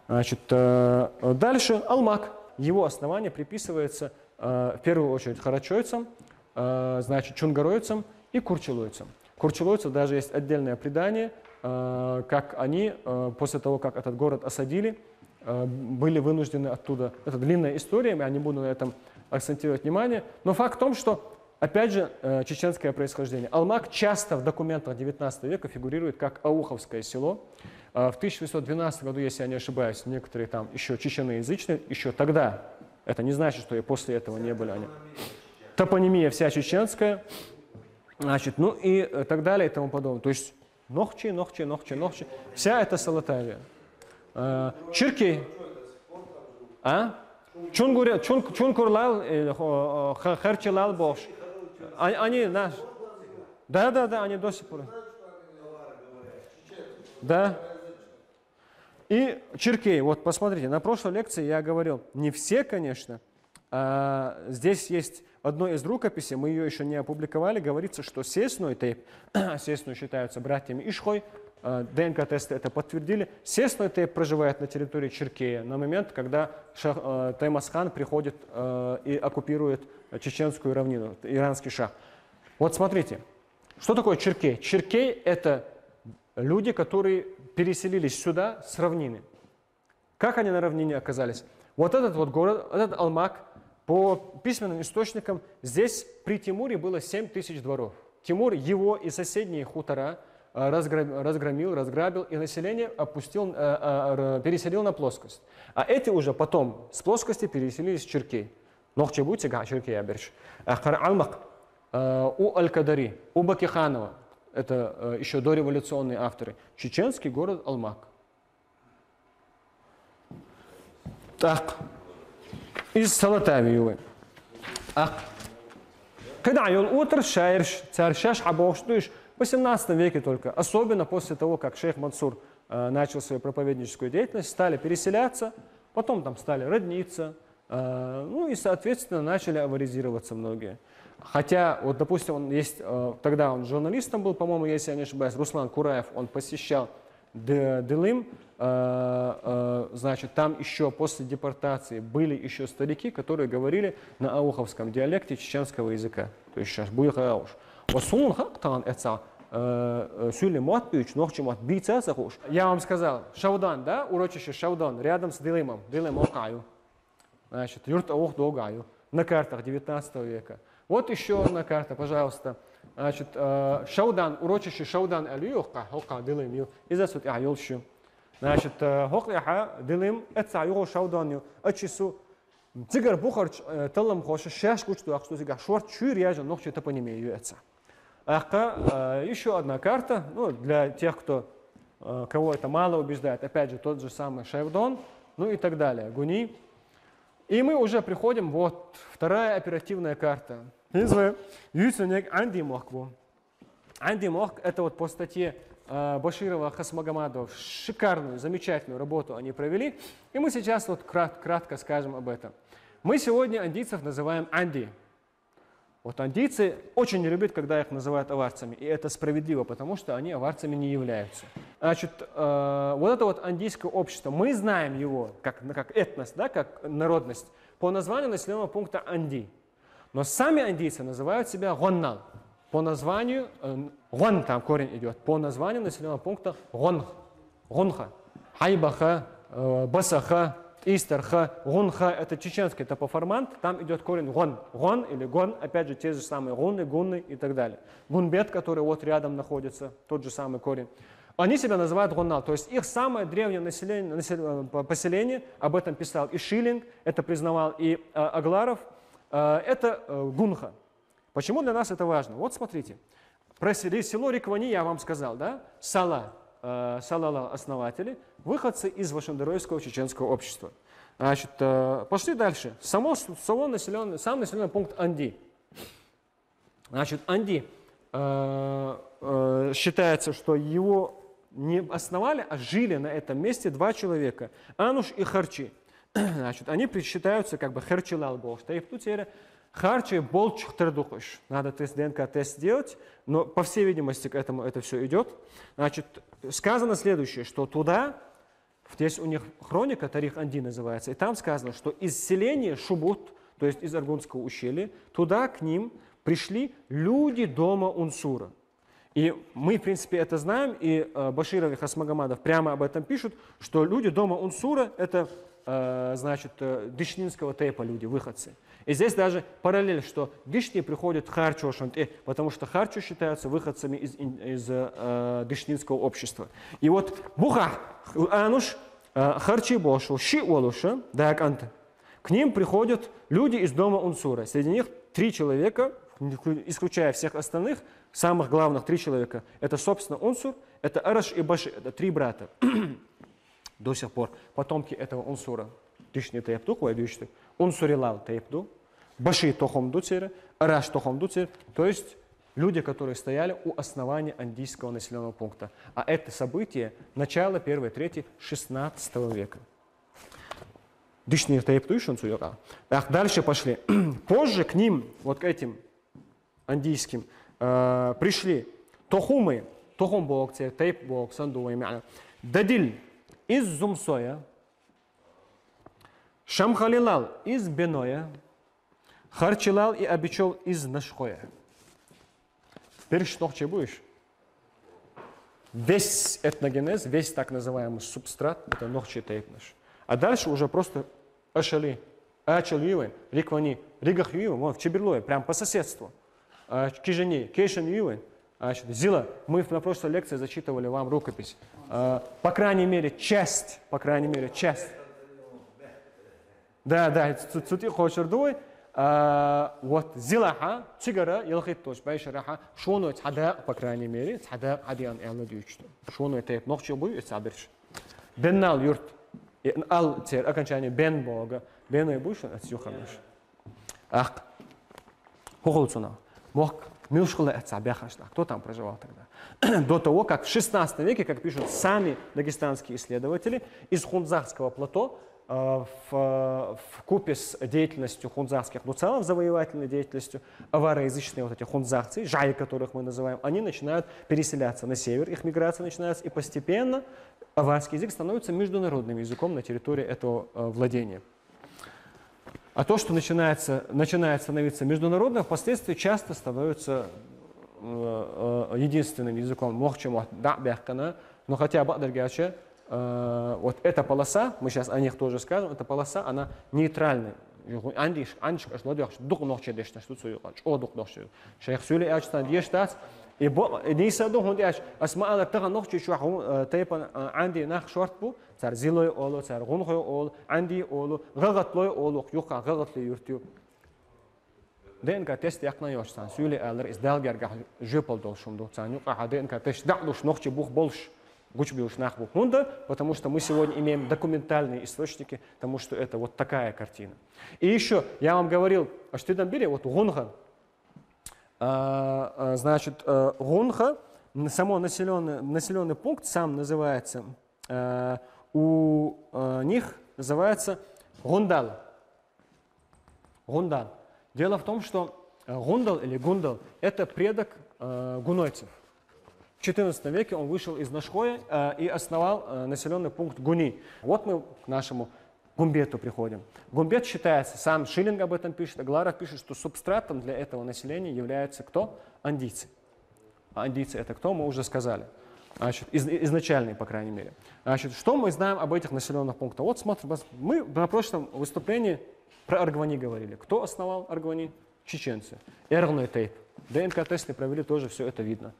Значит, дальше Алмак. Его основание приписывается в первую очередь харачойцам, значит, чунгароицам и курчелойцам. Курчелойцев даже есть отдельное предание, как они после того, как этот город осадили, были вынуждены оттуда. Это длинная история, я не буду на этом акцентировать внимание. Но факт в том, что опять же, чеченское происхождение. Алмак часто в документах 19 века фигурирует как Ауховское село. В 1812 году, если я не ошибаюсь, некоторые там еще чеченоязычные, еще тогда, это не значит, что и после этого не были они. Топонимия вся чеченская, значит, ну и так далее и тому подобное. То есть Нохчи, вся эта Салатавия. Чиркей. Чункурлал, Харчилал Бош. Они наш. Да, они до сих пор. Да. И Чиркей, вот посмотрите, на прошлой лекции я говорил, не все, конечно, здесь есть одно из рукописей, мы ее еще не опубликовали, говорится, что Сесну и Тейп, Сесну считаются братьями Ишхой, ДНК-тесты это подтвердили. Сесну и Тейп проживает на территории Чиркея на момент, когда Таймас-хан приходит и оккупирует чеченскую равнину, иранский шах. Вот смотрите, что такое Чиркей? Чиркей — это люди, которые переселились сюда с равнины. Как они на равнине оказались? Вот этот вот город, этот Алмак, по письменным источникам, здесь при Тимуре было 7000 дворов. Тимур его и соседние хутора разгромил, разграбил, и население переселил на плоскость. А эти уже потом с плоскости переселились в Черкей. Нохчебутига, Черкей, Аберш. Алмак, у Аль-Кадари, у Бакиханова, это еще дореволюционные авторы, чеченский город Алмак. Так, из Салатавиевой. Когда йол утр шайрш, царь абовштуешь, в 18 веке только, особенно после того, как шейх Мансур начал свою проповедническую деятельность, стали переселяться, потом там стали родниться, ну и, соответственно, начали аваризироваться многие. Хотя, вот, допустим, тогда он журналистом был, по-моему, если я не ошибаюсь, Руслан Кураев, он посещал Дылым, значит, там еще после депортации были еще старики, которые говорили на ауховском диалекте чеченского языка. То есть сейчас будет ауш. Я вам сказал, Шаудан, да, урочище Шаудан, рядом с Дылымом, Дылым Окаю, значит, юрт аух Догаю, на картах 19 века. Вот еще одна карта, пожалуйста. Значит, Шаудан, урочище Шаудан Алюха, Хока Дылым, изасут Айолщу. Значит, Хокляха Дылым, это Айол Шауданю, Ачису, Цигар Бухарч, Талам Хоша, Шашкучту, Ахсту Зига, Шорт, Чурьяжа, Нохчи Топонимею, это. Еще одна карта, ну, для тех, кого это мало убеждает, опять же, тот же самый Шайвдон, ну и так далее, Гуни. И мы уже приходим, вот, вторая оперативная карта. Анди Мохкву. Анди Мохк, это вот по статье Баширова, Хасмагомадова, шикарную, замечательную работу они провели. И мы сейчас вот кратко скажем об этом. Мы сегодня андийцев называем Анди. Вот андийцы очень не любят, когда их называют аварцами. И это справедливо, потому что они аварцами не являются. Значит, вот это вот андийское общество, мы знаем его как этнос, да, как народность, по названию населенного пункта Анди. Но сами андийцы называют себя Гоннал. По названию, Гон там корень идет, по названию населенного пункта Гонха, Хайбаха, Басаха, Истерха, Гунха, это чеченский топоформант, там идет корень Гон. Гон или Гон, опять же, те же самые Гунны, Гунны и так далее. Гунбет, который вот рядом находится, тот же самый корень. Они себя называют Гоннал, то есть их самое древнее поселение, об этом писал и Шиллинг, это признавал и Агларов, это Гунха. Почему для нас это важно? Вот смотрите, про село Риквани я вам сказал, да? Салала основатели, выходцы из Вашандеройского чеченского общества. Значит, пошли дальше. Сам населенный пункт Анди. Значит, Анди считается, что его не основали, а жили на этом месте два человека. Ануш и Харчи. Значит, они считаются как бы Харчилал Бог. Харчи болчих тердухаш. Надо ДНК-тест сделать, но, по всей видимости, к этому это все идет. Значит, сказано следующее, что туда, здесь у них хроника, Тарих Анди называется, и там сказано, что из селения Шубут, то есть из Аргунского ущелья, туда к ним пришли люди дома Унсура. И мы, в принципе, это знаем, и Баширов и Хасмагомадов прямо об этом пишут, что люди дома Унсура – это, значит, дишнинского тейпа люди, выходцы. И здесь даже параллель, что дишни приходят в Харчу, потому что Харчу считаются выходцами из дишнинского общества. И вот Буха, Ануш, Харчи Бошу, Ши Олуша, Даканта. К ним приходят люди из дома Унсура. Среди них 3 человека, исключая всех остальных, самых главных 3 человека. Это, собственно, Унсур, это Араш и Баши, это 3 брата. До сих пор потомки этого Унсура. Дишни Тейпту, Хуайдушты. Унсурилал Тейпту. Баши Тохомду Цере, Араш Тохомду Цере. То есть люди, которые стояли у основания андийского населенного пункта. А это событие начало 1-й трети 16 века. Дишни Тейпту Шунсуйора. Дальше пошли. Позже к ним, вот к этим андийским, пришли Тохумы, Тохум Бог, Тейп Бог, Санду, Дадиль из Зумсоя, Шамхалилал из Беноя, Харчилал и Абичол из Нашхоя. Теперь что будешь? весь этногенез, весь так называемый субстрат, это ногчи тейп наш. А дальше уже просто ашали, ачалюевы, риквани, ригахюевы, вот в Чеберлое, прям по соседству. Кижани, кейшанюевы, зила. Мы на прошлой лекции зачитывали вам рукопись. По крайней мере, часть. Да, цути хочердуй. Вот зилаха, цигара, елхит точ, байшараха, шону цада, по крайней мере, цада адиан элладючно. Шону тейп ногчи бой, цадырш. Беннал юрт. Ал тер окончание бен бога, бен и буш отсюханаш. Ах, хохолцуна, мог милшкула отцабяхашна. Кто там проживал тогда? До того, как в 16 веке, как пишут сами дагестанские исследователи, из Хунзахского плато в купе с деятельностью хунзахских нуцалов, завоевательной деятельностью, авароязычные вот эти хунзахцы, жаи, которых мы называем, они начинают переселяться на север, их миграция начинается, и постепенно аварский язык становится международным языком на территории этого владения. А то, что начинает становиться международным, впоследствии часто становится единственным языком. Но хотя Бадергача, вот эта полоса, мы сейчас о них тоже скажем, эта полоса, она нейтральная. И нейса дохун дяш асмаала тага нохчи шуаху тайпан анди нах шортбу цар зилой оло цар гунхой ол анди оло гагатлой оло юха гагатли юртю денка тест якна йошсан сүле алар издалгарга жепол долшумду цан юха хаденка тест дадуш нохчи бух больш гучбиуш нахбу хунда, потому что мы сегодня имеем документальные источники тому, что это вот такая картина. И еще я вам говорил, что там бери вот гунга. Значит, Гунха, само населенный пункт сам называется, у них называется Гундал. Гундал. Дело в том, что Гундал или Гундал – это предок гунойцев. В XIV веке он вышел из Нашхоя и основал населенный пункт Гуни. Вот мы к нашему Гумбету приходим. Гумбет считается, сам Шиллинг об этом пишет, Агларов пишет, что субстратом для этого населения являются кто? Андийцы. А андийцы это кто? Мы уже сказали. Значит, изначальные, по крайней мере. Значит, что мы знаем об этих населенных пунктах? Вот смотрим, мы на прошлом выступлении про Аргвани говорили. Кто основал Аргвани? Чеченцы. Эргной тейп. ДНК-тесты провели, тоже все это видно.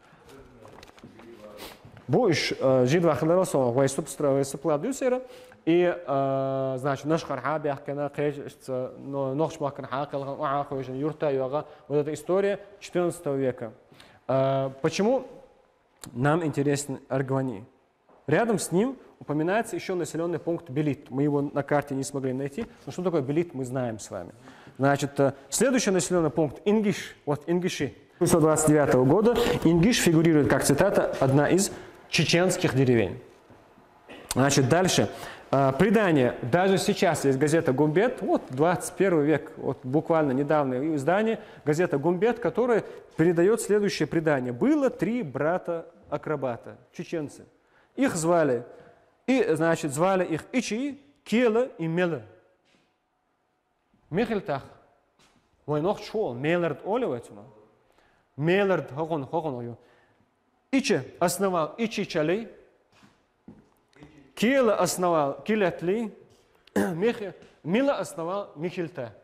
Больше жидва хлоросова вайсупладюсера. И, значит, наш хархабях, вот эта история XIV века. Почему нам интересен Аргвани? Рядом с ним упоминается еще населенный пункт Белит. Мы его на карте не смогли найти. Но что такое Белит, мы знаем с вами. Значит, следующий населенный пункт Ингиш. Вот Ингиши. 1929 года Ингиш фигурирует как цитата одна из чеченских деревень. Значит, дальше. Предание. Даже сейчас есть газета «Гумбет», вот 21 век, вот буквально недавнее издание, газета «Гумбет», которая передает следующее предание. Было 3 брата-акробата, чеченцы. Их звали, звали их Ичи, Кела и Мела. Мехельтах. Мой ног шел, Мелард оливается. Мелард хогон. Ичи основал Ичи Чалей. Кела основал Килятли, Мила основал Михельта.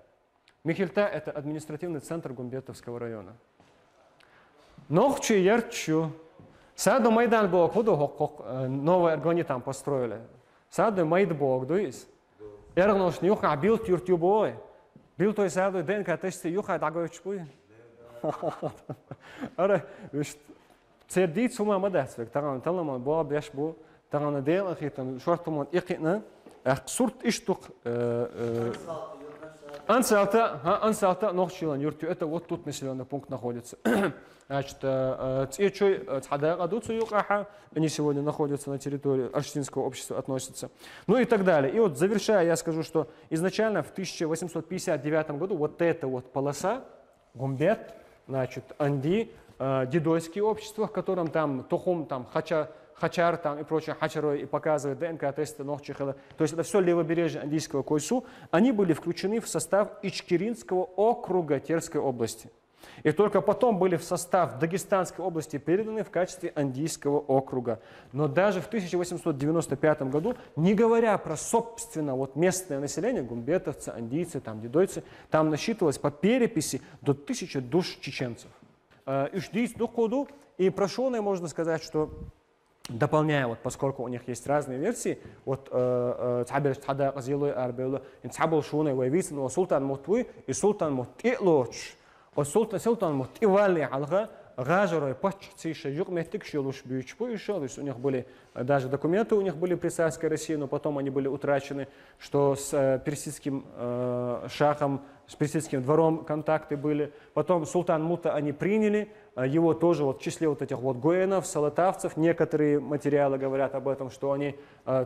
Михельта – это административный центр Гумбетовского района. Нохчу ярчу. Саду Майдан Бог, новые Аргвани там построили. Саду Майд Бог, дуис. Эргнош нюха бил тюртюбой. Бил той саду ДНК тесты юха дагойчпуй. Ара, цердит сума мадасвек. Таран таламан бо бешбу. Тагана дел хитам шортуман икина сурт иштук ансалта нохчилан юртю. Это вот тут населенный пункт находится. Значит, цечой цхадагадуцу юкаха, они сегодня находятся на территории Арштинского общества, относятся. Ну и так далее. И вот завершая, я скажу, что изначально в 1859 году вот эта вот полоса, Гумбет, значит, Анди, дидойские общества, в котором там Тухум, там Хачар там и прочее, Хачарой и показывает ДНК-тесты Нохчихела. То есть это все левобережье Андийского Койсу. Они были включены в состав Ичкеринского округа Терской области. И только потом были в состав Дагестанской области переданы в качестве Андийского округа. Но даже в 1895 году, не говоря про, собственно, вот местное население, гумбетовцы, андийцы, там, дедойцы, там насчитывалось по переписи до 1000 душ чеченцев. И про Шоны можно сказать, что, дополняя, вот, поскольку у них есть разные версии, вот Султан Мутвы и Султан Мутилоч. Султан Мутивали Алга, Гажерой почти юг метик шилуш бючпу и шел. То есть у них были даже документы, у них были при царской России, но потом они были утрачены, что с персидским шахом, с персидским двором контакты были. Потом султан Мута они приняли, его тоже вот в числе вот этих вот гоенов, салатавцев. Некоторые материалы говорят об этом, что они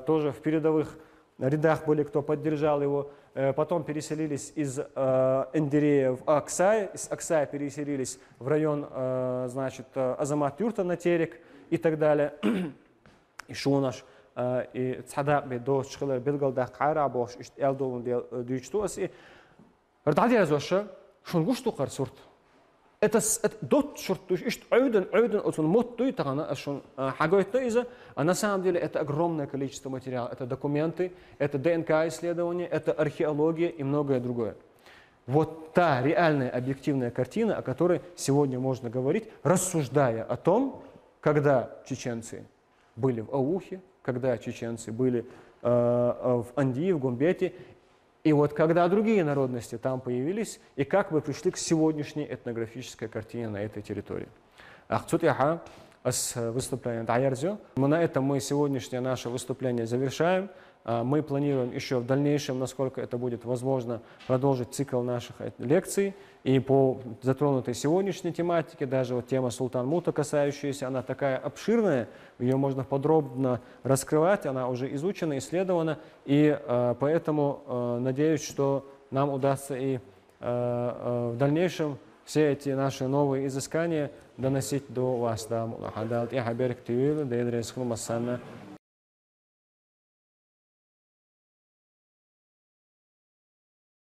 тоже в передовых рядах были, кто поддержал его. Потом переселились из Эндерея в Аксай, из Аксая переселились в район, значит, Азамат-Юрта на Терек и так далее. И Шунаш, и Цадакби, Дошчхилер, Белгалдах, Кайрабош, Элдовун, Дючтуас, и Ртадиазоша, Шунгушту Карсурт. Это дот шуртуш, ойден отун моттуй тагана ашун хагойтно иза, а на самом деле это огромное количество материала, это документы, это ДНК-исследования, это археология и многое другое. Вот та реальная объективная картина, о которой сегодня можно говорить, рассуждая о том, когда чеченцы были в Аухе, когда чеченцы были в Андии, в Гумбете, и вот когда другие народности там появились, и как мы пришли к сегодняшней этнографической картине на этой территории. На этом мы сегодняшнее наше выступление завершаем. Мы планируем еще в дальнейшем, насколько это будет возможно, продолжить цикл наших лекций. И по затронутой сегодняшней тематике, даже вот тема Султан Мута касающаяся, она такая обширная, ее можно подробно раскрывать, она уже изучена, исследована. И поэтому надеюсь, что нам удастся и в дальнейшем все эти наши новые изыскания доносить до вас.